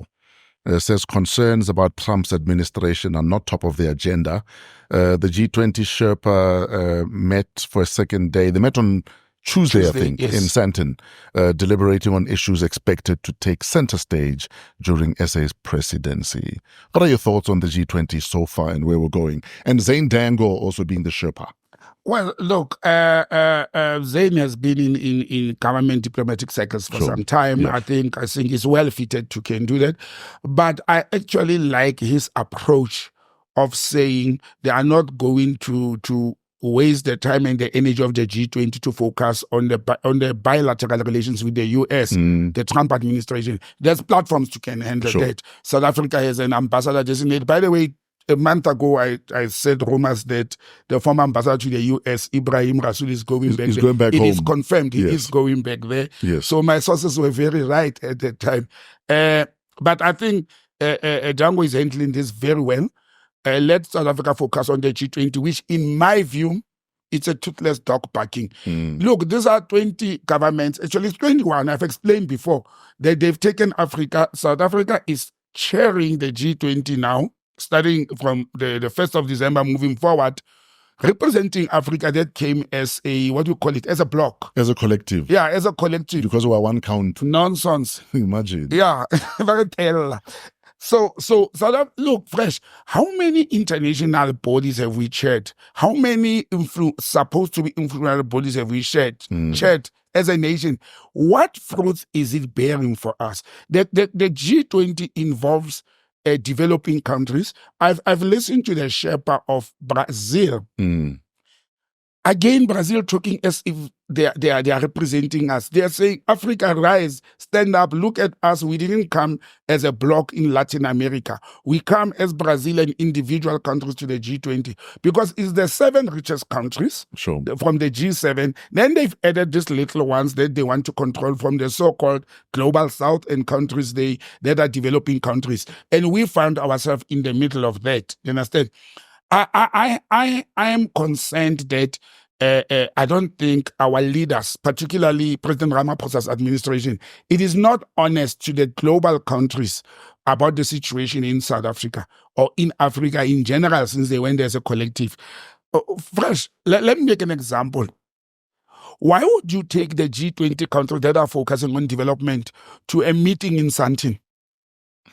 says concerns about Trump's administration are not top of the agenda. The G20 Sherpa met for a second day. They met on Tuesday, I think, yes, in Sandton, deliberating on issues expected to take center stage during SA's presidency. What are your thoughts on the G20 so far and where we're going? And Zane Dango also being the Sherpa. Well, look, Zane has been in government diplomatic circles for some time. Yeah. I think he's well fitted to can do that. But I actually like his approach of saying they are not going to waste the time and the energy of the G20 to focus on the bilateral relations with the US, the Trump administration. There's platforms to can handle that. South Africa has an ambassador designated. By the way, a month ago, I said rumors that the former ambassador to the US, Ibrahim Rasool, is going back. He's going back home. It is confirmed. He is going back there. Yes. So my sources were very right at that time. But I think Django is handling this very well. Let South Africa focus on the G20, which in my view it's a toothless dog barking. Look, these are 20 governments. Actually, it's 21. I've explained before that they've taken Africa. South Africa is chairing the G20 now, starting from the 1st of December moving forward, representing Africa that came as a, what do you call it, as a bloc. As a collective. Yeah, as a collective. Because we are one count. Nonsense. Imagine. Yeah, very tell. So that, look, Fresh, how many international bodies have we chaired? How many supposed to be influential bodies have we chaired as a nation? What fruits is it bearing for us? The G20 involves developing countries. I've listened to the Sherpa of Brazil. Again, Brazil talking as if they are representing us. They are saying, Africa, rise, stand up, look at us. We didn't come as a bloc in Latin America. We come as Brazil and individual countries to the G20 because it's the 7 richest countries from the G7. Then they've added these little ones that they want to control from the so-called global south and countries that are developing countries. And we found ourselves in the middle of that. You understand? I am concerned that I don't think our leaders, particularly President Ramaphosa's administration, it is not honest to the global countries about the situation in South Africa or in Africa in general since they went as a collective. Fresh, let me make an example. Why would you take the G20 countries that are focusing on development to a meeting in Sandton?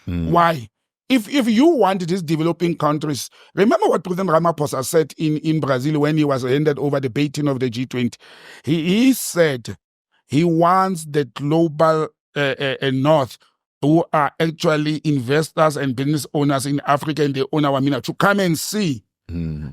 Why? If you want these developing countries, remember what President Ramaphosa said in Brazil when he was handed over the baton of the G20. He said he wants the global north, who are actually investors and business owners in Africa and they own our mineral, to come and see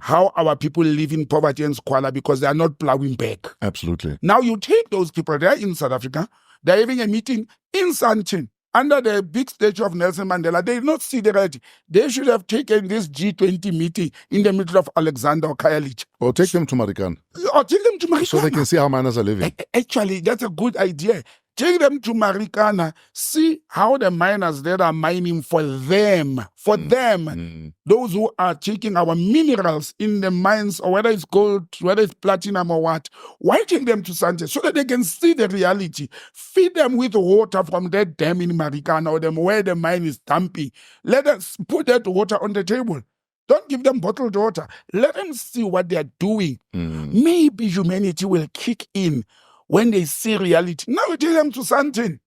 how our people live in poverty and squalor because they are not plowing back. Absolutely. Now you take those people, they're in South Africa, they're having a meeting in Sandton, under the big statue of Nelson Mandela. They did not see the reality. They should have taken this G20 meeting in the middle of Alexander or Khayelitsha. Or take them to Marikana. Or take them to Marikana. So they can see how miners are living. Actually, that's a good idea. Take them to Marikana. See how the miners there are mining for them. For them. Those who are taking our minerals in the mines, or whether it's gold, whether it's platinum or what. Why take them to Sanchez? So that they can see the reality. Feed them with water from that dam in Marikana or them where the mine is dumping. Let us put that water on the table. Don't give them bottled water. Let them see what they are doing. Maybe humanity will kick in when they see reality. Now we take them to Sandton.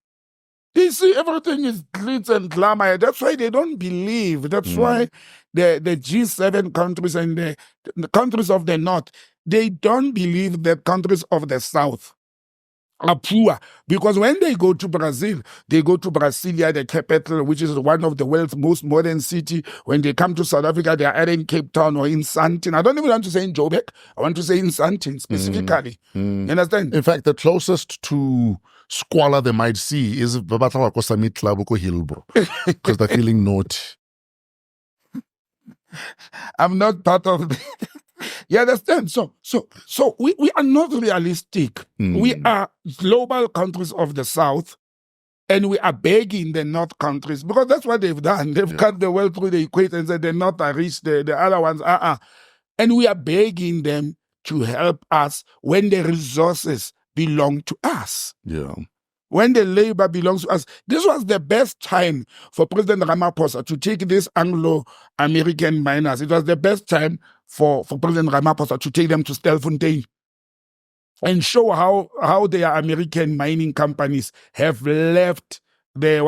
They see everything is glitz and glamour. That's why they don't believe. That's why the G7 countries and the countries of the North, they don't believe that countries of the South are poor. Because when they go to Brazil, they go to Brasilia, the capital, which is one of the world's most modern city. When they come to South Africa, they are either in Cape Town or in Sandton. I don't even want to say in Joburg. I want to say in Sandton specifically. You understand? In fact, the closest to squalor they might see is Babatla Kosamit Klabuko Hilbo. Because they're feeling naughty. I'm not part of that. You understand? So we are not realistic. We are global countries of the South, and we are begging the North countries, because that's what they've done. They've cut the world through the equator and said the North are rich, the other ones And we are begging them to help us when the resources belong to us. Yeah. When the labor belongs to us. This was the best time for President Ramaphosa to take these Anglo-American miners. It was the best time for President Ramaphosa to take them to Stelfontein and show how their American mining companies have left the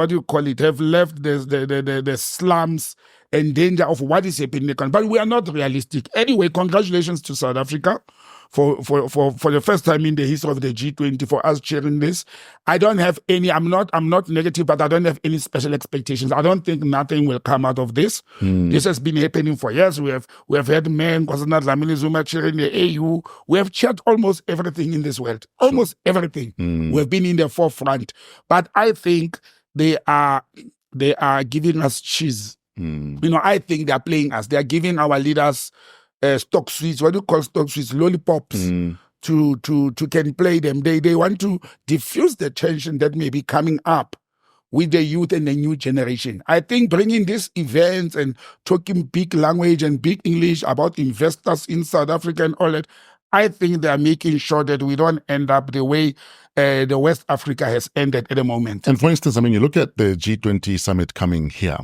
slums and danger of what is happening in the country. But we are not realistic. Anyway, congratulations to South Africa for the first time in the history of the G20 for us chairing this. I don't have any, I'm not negative, but I don't have any special expectations. I don't think nothing will come out of this. This has been happening for years. We have had men, Nkosazana Dlamini Zuma chairing the AU. We have chaired almost everything in this world. Almost everything. We have been in the forefront. But I think they are giving us cheese. I think they are playing us. They are giving our leaders stock sweets. What do you call stock sweets? Lollipops. To can play them. They want to diffuse the tension that may be coming up with the youth and the new generation. I think bringing these events and talking big language and big English about investors in South Africa and all that, I think they are making sure that we don't end up the way the West Africa has ended at the moment. And for instance, I mean, you look at the G20 summit coming here,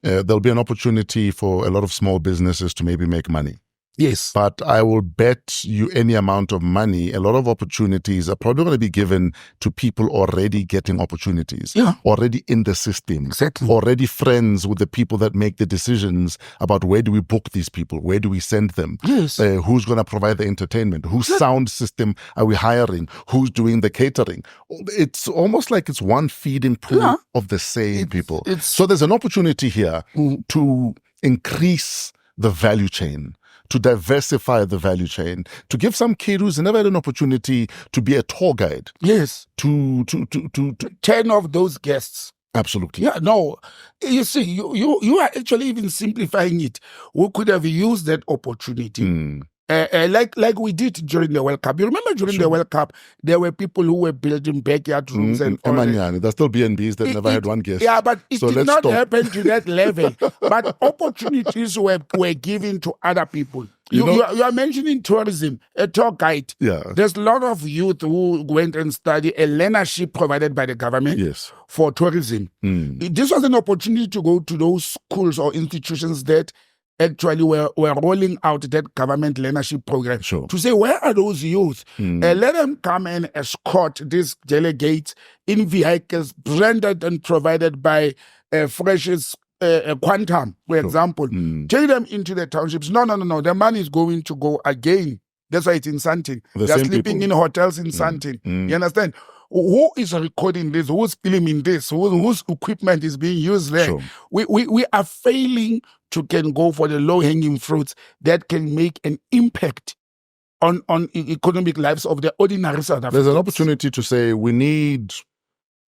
there'll be an opportunity for a lot of small businesses to maybe make money. Yes. But I will bet you any amount of money, a lot of opportunities are probably going to be given to people already getting opportunities, already in the system, already friends with the people that make the decisions about where do we book these people, where do we send them, who's going to provide the entertainment, whose sound system are we hiring, who's doing the catering. It's almost like it's one feeding pool of the same people. So there's an opportunity here to increase the value chain, to diversify the value chain, to give some kid who's never had an opportunity to be a tour guide. Yes. To turn off those guests. Absolutely. Yeah, no. You see, you are actually even simplifying it. We could have used that opportunity. Like we did during the World Cup. You remember during the World Cup, there were people who were building backyard rooms and all that. There's still B&Bs that never had one guest. Yeah, but it did not happen to that level. But opportunities were given to other people. You are mentioning tourism, a tour guide. Yeah. There's a lot of youth who went and studied a learnership provided by the government for tourism. This was an opportunity to go to those schools or institutions that actually were rolling out that government learnership program to say, where are those youth? Let them come and escort these delegates in vehicles branded and provided by Fresh's Quantum, for example. Take them into the townships. No. The money is going to go again. That's why it's in Sandton. They're sleeping in hotels in Sandton. You understand? Who is recording this? Who's filming this? Whose equipment is being used there? We are failing to can go for the low-hanging fruits that can make an impact on economic lives of the ordinary South Africans. There's an opportunity to say we need,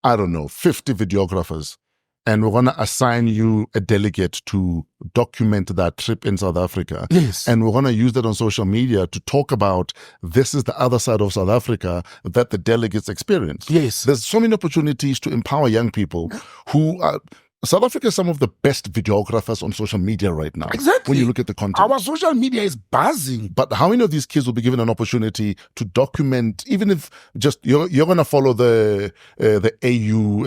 50 videographers, and we're going to assign you a delegate to document that trip in South Africa. Yes. And we're going to use that on social media to talk about this is the other side of South Africa that the delegates experience. Yes. There's so many opportunities to empower young people who are... South Africa is some of the best videographers on social media right now. Exactly. When you look at the content. Our social media is buzzing. But how many of these kids will be given an opportunity to document, even if just you're going to follow the AU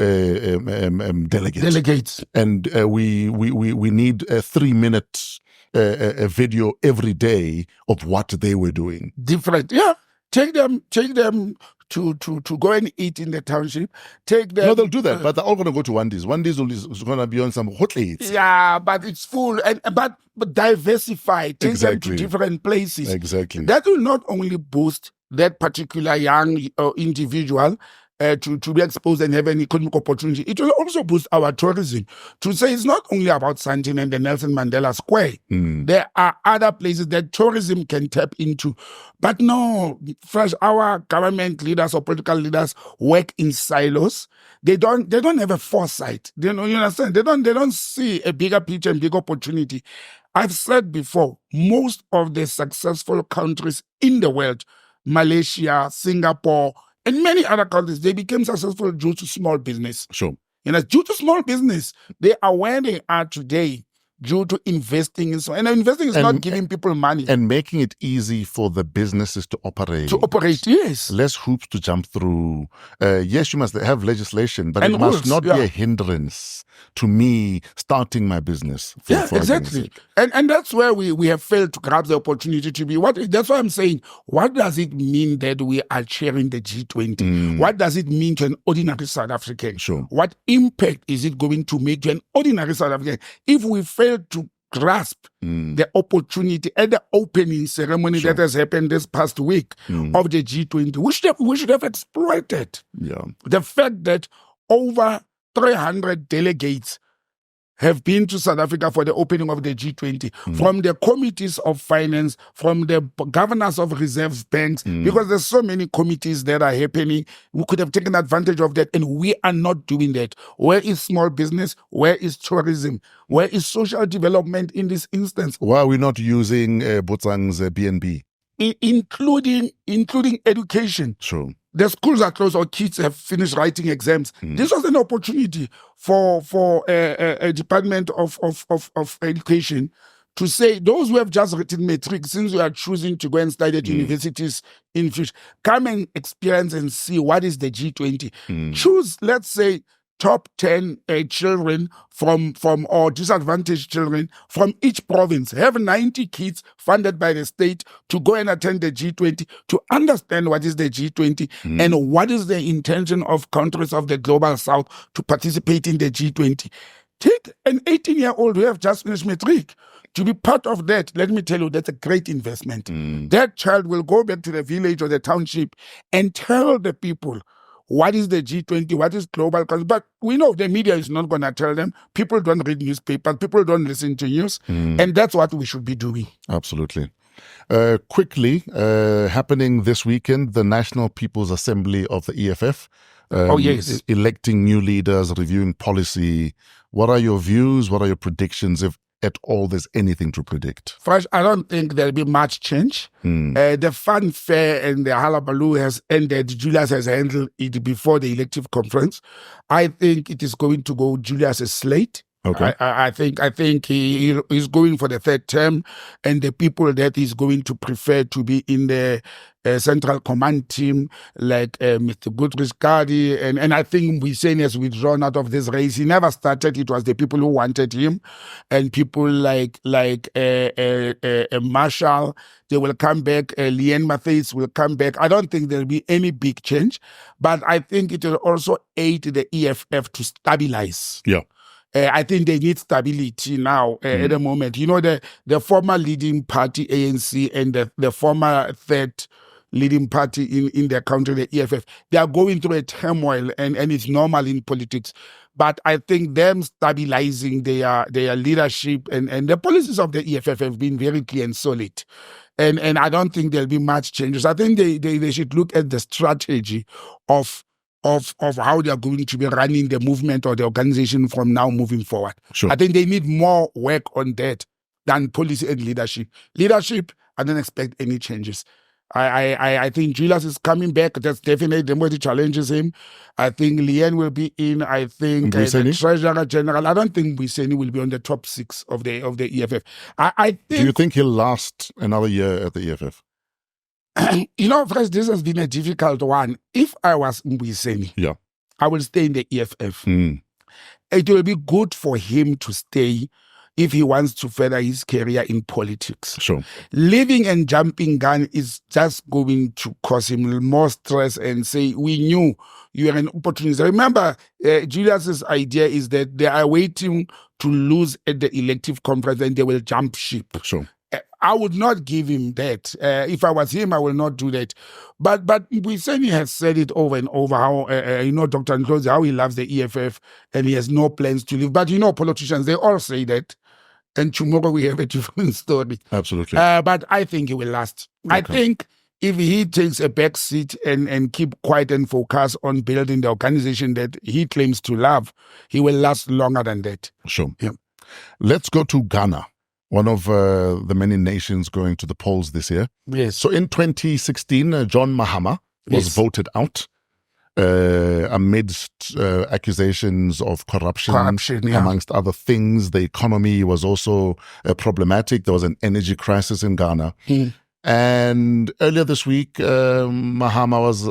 delegates. And we need a 3-minute video every day of what they were doing. Different. Yeah. Take them to go and eat in the township. Take them. No, they'll do that, but they're all going to go to Wendy's. Wendy's is going to be on some hot eats. Yeah, but it's full. But diversify. Take them to different places. Exactly. That will not only boost that particular young individual to be exposed and have an economic opportunity. It will also boost our tourism. To say it's not only about Sandton and the Nelson Mandela Square. There are other places that tourism can tap into. But no, Fresh, our government leaders or political leaders work in silos. They don't have a foresight. You understand? They don't see a bigger picture and big opportunity. I've said before, most of the successful countries in the world, Malaysia, Singapore, and many other countries, they became successful due to small business. Sure. Due to small business, they are where they are today due to investing in so. And investing is not giving people money. And making it easy for the businesses to operate. Yes. Less hoops to jump through. Yes, you must have legislation, but it must not be a hindrance to me starting my business. Exactly. And that's where we have failed to grab the opportunity to be. That's why I'm saying, what does it mean that we are chairing the G20? What does it mean to an ordinary South African? Sure. What impact is it going to make to an ordinary South African if we fail to grasp the opportunity at the opening ceremony that has happened this past week of the G20? We should have exploited the fact that over 300 delegates have been to South Africa for the opening of the G20, from the committees of finance, from the governors of reserve banks, because there's so many committees that are happening. We could have taken advantage of that, and we are not doing that. Where is small business? Where is tourism? Where is social development in this instance? Why are we not using Botsang's B&B? Including education. Sure. The schools are closed or kids have finished writing exams. This was an opportunity for a Department of Education to say those who have just written matric, since you are choosing to go and study at universities in future, come and experience and see what is the G20. Choose, let's say, top 10 children from or disadvantaged children from each province. Have 90 kids funded by the state to go and attend the G20 to understand what is the G20 and what is the intention of countries of the global south to participate in the G20. Take an 18-year-old who have just finished matric to be part of that. Let me tell you, that's a great investment. That child will go back to the village or the township and tell the people what is the G20, what is global. But we know the media is not going to tell them. People don't read newspapers. People don't listen to news. And that's what we should be doing. Absolutely. Quickly, happening this weekend, the National People's Assembly of the EFF. Electing new leaders, reviewing policy. What are your views? What are your predictions, if at all there's anything to predict? First, I don't think there'll be much change. The fanfare and the hullabaloo has ended. Julius has handled it before the elective conference. I think it is going to go Julius's slate. Okay. I think he is going for the third term, and the people that he's going to prefer to be in the central command team, like Mr. Guthrie Gadi, and I think Mboiseni has withdrawn out of this race. He never started. It was the people who wanted him, and people like Marshall, they will come back. Leanne Matthys will come back. I don't think there'll be any big change, but I think it will also aid the EFF to stabilize. Yeah. I think they need stability now at the moment. You know, the former leading party, ANC, and the former third leading party in their country, the EFF, they are going through a turmoil, and it's normal in politics. But I think them stabilizing their leadership and the policies of the EFF have been very clear and solid. And I don't think there'll be much changes. I think they should look at the strategy of how they are going to be running the movement or the organization from now moving forward. Sure. I think they need more work on that than policy and leadership. Leadership, I don't expect any changes. I think Julius is coming back. That's definitely nobody challenges him. I think Leanne will be in. I think the Treasurer General. I don't think Mboiseni will be on the top 6 of the EFF. I think. Do you think he'll last another year at the EFF? You know, Fresh, this has been a difficult one. If I was Mboiseni, I will stay in the EFF. It will be good for him to stay if he wants to further his career in politics. Sure. Leaving and jumping gun is just going to cause him more stress and say, we knew you were an opportunity. Remember, Julius's idea is that they are waiting to lose at the elective conference and they will jump ship. Sure. I would not give him that. If I was him, I will not do that. But Mboiseni has said it over and over how, Dr. Ndlozi, how he loves the EFF and he has no plans to leave. But, politicians, they all say that. And tomorrow we have a different story. Absolutely. But I think he will last. Okay. I think if he takes a back seat and keep quiet and focus on building the organization that he claims to love, he will last longer than that. Sure. Yeah. Let's go to Ghana. One of the many nations going to the polls this year. Yes. So in 2016, John Mahama was voted out amidst accusations of corruption amongst other things. The economy was also problematic. There was an energy crisis in Ghana. And earlier this week, Mahama was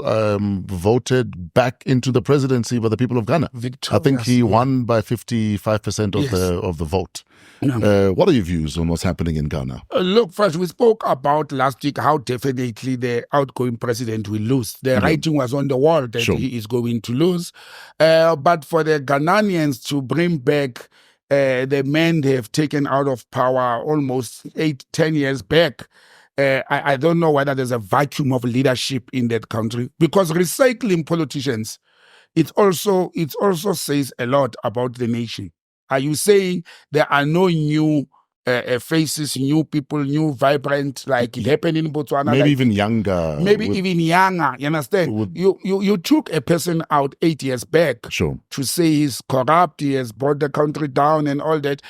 voted back into the presidency by the people of Ghana. I think he won by 55% of the vote. What are your views on what's happening in Ghana? Look, first, we spoke about last week how definitely the outgoing president will lose. The writing was on the wall that he is going to lose. But for the Ghanaians to bring back the men they have taken out of power almost 8-10 years back, I don't know whether there's a vacuum of leadership in that country, because recycling politicians, it also says a lot about the nation. Are you saying there are no new faces, new people, new vibrant, like it happened in Botswana? Maybe even younger. Even younger, you understand? You took a person out 8 years back to say he's corrupt, he has brought the country down and all that.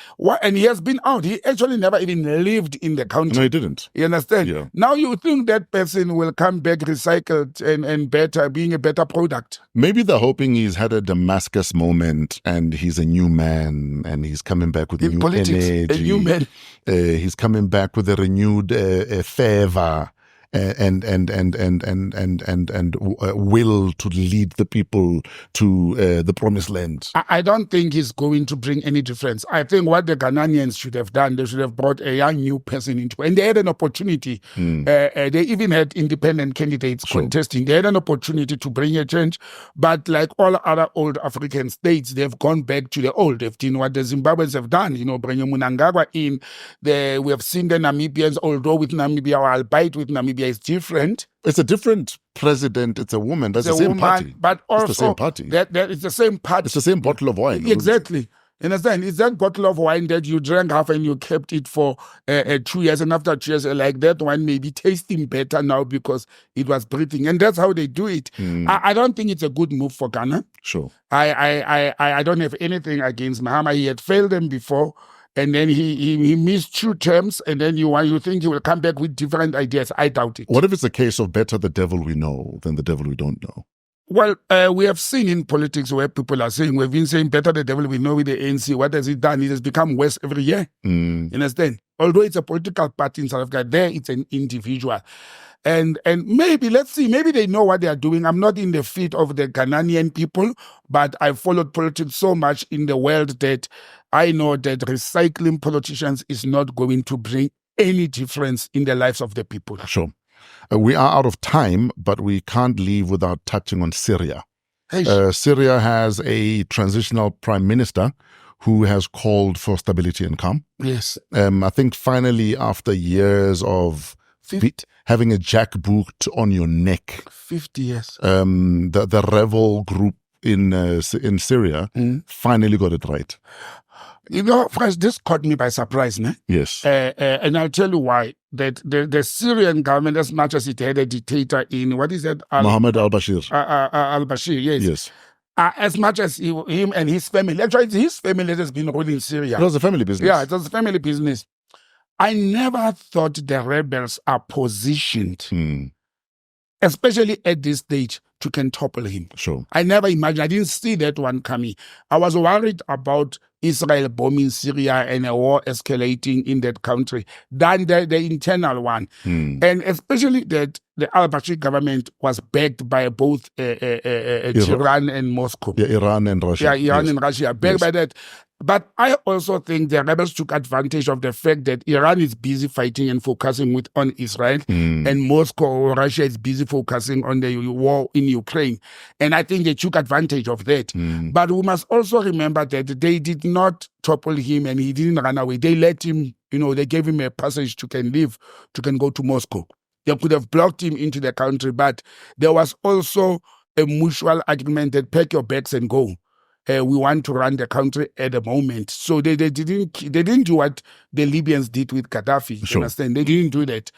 And he has been out. He actually never even lived in the country. No, he didn't. You understand? Yeah. Now you think that person will come back recycled and better, being a better product. Maybe they're hoping he's had a Damascus moment and he's a new man and he's coming back with new energy. A new man He's coming back with a renewed fervor and will to lead the people to the promised land. I don't think he's going to bring any difference. I think what the Ghanaians should have done, they should have brought a young new person into, and they had an opportunity. They even had independent candidates contesting. They had an opportunity to bring a change, but like all other old African states, they've gone back to the old. They've done what the Zimbabweans have done, bringing Mnangagwa in. We have seen the Namibians, although with Namibia, or albeit with Namibia, is different. It's a different president. It's a woman. That's the same party. But also, it's the same party. It's the same party. It's the same bottle of wine. Exactly. Understand? It's that bottle of wine that you drank half and you kept it for 2 years, and after 2 years, like that wine may be tasting better now because it was breathing, and that's how they do it. I don't think it's a good move for Ghana. Sure. I don't have anything against Mahama. He had failed them before. And then he missed 2 terms, and then you think he will come back with different ideas. I doubt it. What if it's a case of better the devil we know than the devil we don't know? Well, we have seen in politics where people are saying, we've been saying better the devil we know with the ANC. What has it done? It has become worse every year. You understand? Although it's a political party in South Africa, there it's an individual. And maybe, let's see, maybe they know what they are doing. I'm not in the feet of the Ghanaian people, but I followed politics so much in the world that I know that recycling politicians is not going to bring any difference in the lives of the people. Sure. We are out of time, but we can't leave without touching on Syria. Syria has a transitional prime minister who has called for stability and calm. Yes. I think finally, after years of having a jackboot on your neck. 50 years. The rebel group in Syria finally got it right. Fresh, this caught me by surprise, ne? Yes. And I'll tell you why. That the Syrian government, as much as it had a dictator in, what is that? Mohammed al-Bashir. Al-Bashir, yes. Yes. As much as him and his family, actually his family has been ruling Syria. It was a family business. Yeah, it was a family business. I never thought the rebels are positioned, especially at this stage, to can topple him. Sure. I never imagined. I didn't see that one coming. I was worried about Israel bombing Syria and a war escalating in that country than the internal one. And especially that the al-Bashir government was backed by both Iran and Moscow. Yeah, Iran and Russia. Yeah, Iran and Russia, backed by that. But I also think the rebels took advantage of the fact that Iran is busy fighting and focusing on Israel, and Moscow or Russia is busy focusing on the war in Ukraine. And I think they took advantage of that. But we must also remember that they did not topple him and he didn't run away. They let him, they gave him a passage to can leave, to can go to Moscow. They could have blocked him into the country, but there was also a mutual agreement that pack your bags and go. We want to run the country at the moment. So they didn't do what the Libyans did with Gaddafi. Sure. You understand? They didn't do that.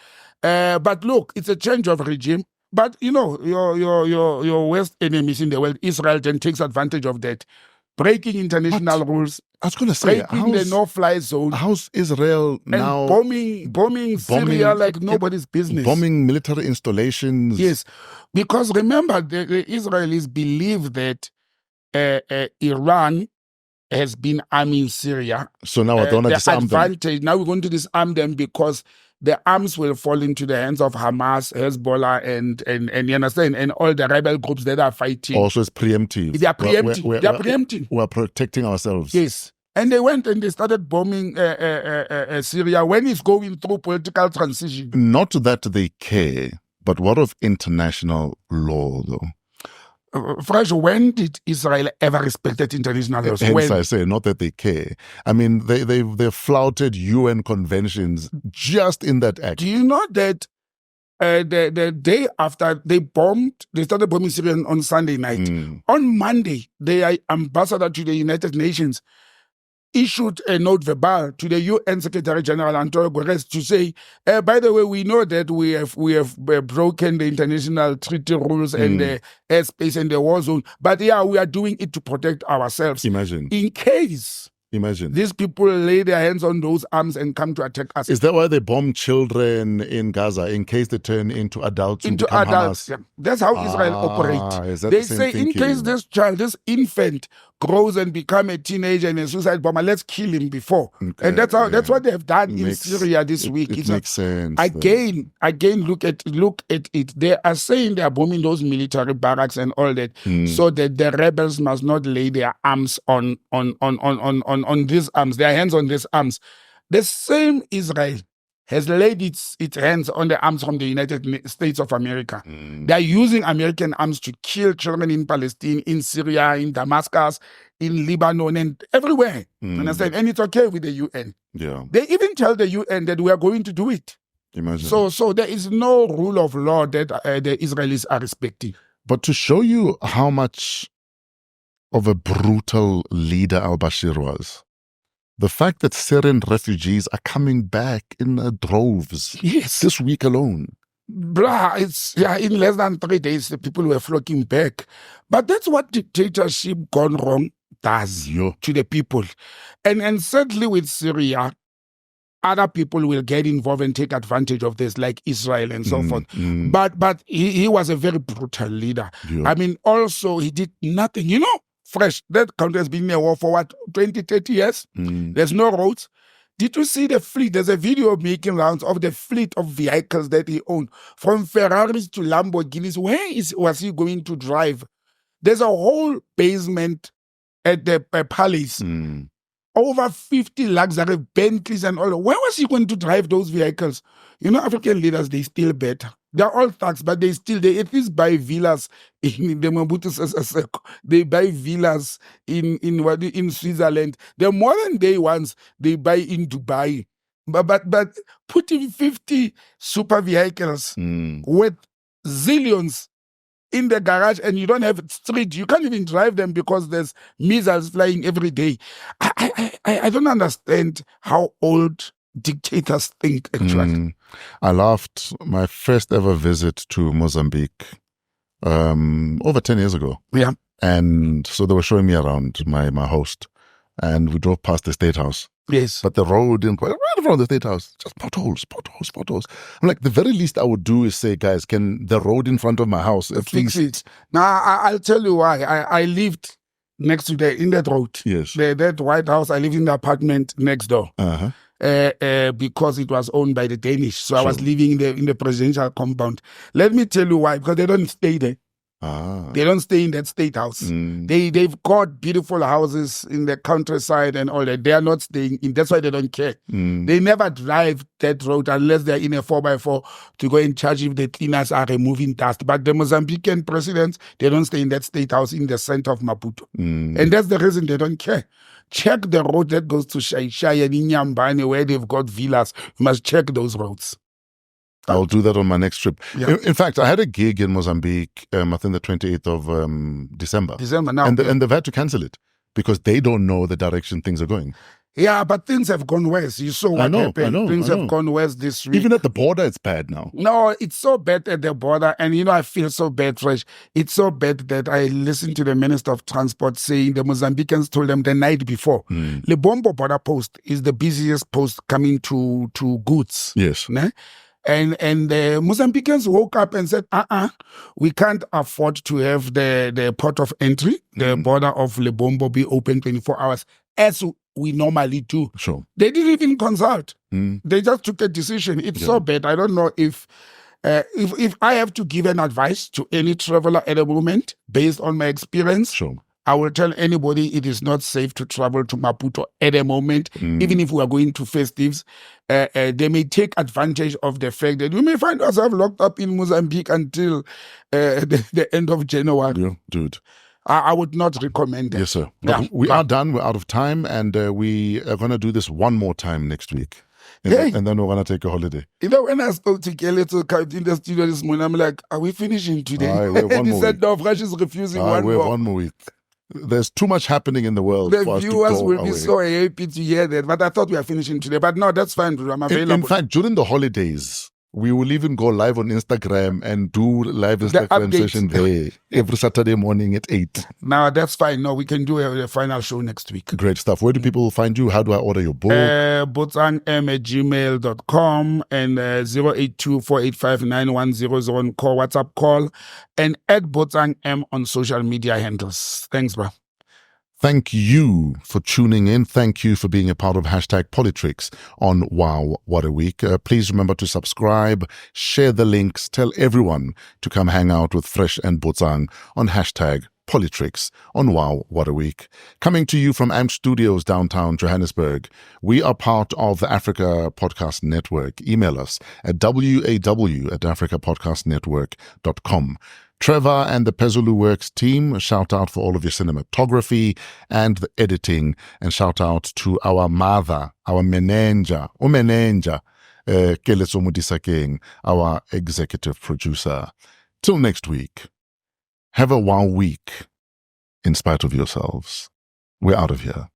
But look, it's a change of regime. But your worst enemies in the world, Israel, then takes advantage of that, breaking international rules. I was going to say, breaking the no-fly zone. How's Israel and now bombing Syria like nobody's business? Bombing military installations. Yes, because remember, the Israelis believe that Iran has been arming Syria. So now I don't disarm them. Now we're going to disarm them because the arms will fall into the hands of Hamas, Hezbollah, and you understand, and all the rebel groups that are fighting. Also, it's preemptive. They are preempting. They are preempting. We're protecting ourselves. Yes. And they went and they started bombing Syria when it's going through political transition. Not that they care, but what of international law, though? Fresh, when did Israel ever respect international laws? Hence I say, not that they care. I mean, they flouted UN conventions just in that act. Do you know that the day after they started bombing Syria on Sunday night. On Monday, the ambassador to the United Nations issued a note verbal to the UN Secretary General Antonio Guterres to say, by the way, we know that we have broken the international treaty rules and the airspace and the war zone, but we are doing it to protect ourselves. Imagine. In case these people lay their hands on those arms and come to attack us. Is that why they bomb children in Gaza, in case they turn into adults? Into adults. Yeah. That's how Israel operates. Is that They the same say thinking? in case this infant grows and become a teenager and a suicide bomber, let's kill him before. Okay, And that's what they've done in Makes- Syria this week. It It's makes sense. again, look at it. They are saying they are bombing those military barracks and all that, so that the rebels must not lay their arms on these arms, their hands on these arms. The same Israel has laid its hands on the arms from the United States of America. They are using American arms to kill children in Palestine, in Syria, in Damascus, in Lebanon, and everywhere. Understand? And it's okay with the UN. Yeah, They even tell the UN that we are going to do it. imagine. So there is no rule of law that the Israelis are respecting. But to show you how much of a brutal leader al-Bashir was, the fact that Syrian refugees are coming back in droves Yes. this week alone. It's in less than 3 days, the people were flocking back. But that's what dictatorship gone wrong does Yo. to the people. And certainly with Syria, other people will get involved and take advantage of this, like Israel and so forth. But he was a very brutal leader. Yeah. I mean, also, he did nothing. You know, Fresh, that country has been in a war for what, 20, 30 years? There's no roads. Did you see the fleet? There's a video making rounds of the fleet of vehicles that he owned, from Ferraris to Lamborghinis. Where was he going to drive? There's a whole basement at the palace. Over 50 luxury Bentleys and all. Where was he going to drive those vehicles? You know, African leaders, they still better. They're all thugs, but they at least buy villas in the Mobutu Sese Seko. They buy villas in Switzerland. The modern day ones, they buy in Dubai. But putting 50 super vehicles with zillions in the garage, and you don't have street, you can't even drive them because there's missiles flying every day. I don't understand how old dictators think, actually. I laughed. My first ever visit to Mozambique over 10 years ago. Yeah. And so they were showing me around, my host, and we drove past the State House. Yes. But the road right in front of the State House, just potholes. I'm like, the very least I would do is say, guys, can the road in front of my house at Fix least? it. Now, I'll tell you why. I lived next to in that road. Yes. That White House, I lived in the apartment next door. Uh-huh. Because it was owned by the Danish. So I was living in the presidential compound. Let me tell you why, because they don't stay there. They don't stay in that State House. They've got beautiful houses in the countryside and all that. They are not staying in. That's why they don't care. They never drive that road unless they're in a 4x4 to go and charge if the cleaners are removing dust. But the Mozambican presidents, they don't stay in that State House in the center of Maputo. And that's the reason they don't care. Check the road that goes to Shai and Inyambane where they've got villas. You must check those roads. I'll do that on my next trip. Yeah. In fact, I had a gig in Mozambique, I think the 28th of December. Now. And they've had to cancel it because they don't know the direction things are going. Yeah, but things have gone worse. You saw what happened. Things have gone worse this week. Even at the border, it's bad now. No, it's so bad at the border. And, I feel so bad, Fresh. It's so bad that I listened to the Minister of Transport saying the Mozambicans told them the night before, Lebombo border post is the busiest post coming to goods. Yes. Ne? And the Mozambicans woke up and said, we can't afford to have the port of entry, the border of Lebombo be open 24 hours, as we normally do. Sure. They didn't even consult. They just took a decision. It's so bad. I don't know if I have to give an advice to any traveler at the moment, based on my experience. Sure. I will tell anybody it is not safe to travel to Maputo at the moment, even if we are going to festives. They may take advantage of the fact that we may find ourselves locked up in Mozambique until the end of January. Yeah, dude. I would not recommend that. Yes, sir. Yeah. We are done. We're out of time, and we are going to do this one more time next week. Hey. And then we're going to take a holiday. When I spoke to Kelly to come in the studio this morning, I'm like, are we finishing today? Aye, we have one And he more said, week. no, Fresh is refusing We have more. one more week. There's too much happening in the world. The for us to viewers go will be away. so happy to hear that. But I thought we are finishing today. But no, that's fine, bro. I'm available. In fact, during the holidays, we will even go live on Instagram and do live Instagram updates. session there every Saturday morning at 8. Now that's fine. No, we can do a final show next week. Great stuff. Where do people find you? How do I order your book? botsangm@gmail.com and 082-485-9100 call WhatsApp call and @botsangm on social media handles. Thanks, bro. Thank you for tuning in. Thank you for being a part of hashtag PoliTricks on Wow, What a Week. Please remember to subscribe, share the links, tell everyone to come hang out with Fresh and Botsang on hashtag PoliTricks on Wow, What a Week. Coming to you from AMP Studios, downtown Johannesburg. We are part of the Africa Podcast Network. Email us at waw@africapodcastnetwork.com. Trevor and the Pezulu Works team, shout out for all of your cinematography and the editing, and shout out to our mother, our manager, Keletso Modisakeng, our executive producer. Till next week, have a wow week in spite of yourselves. We're out of here.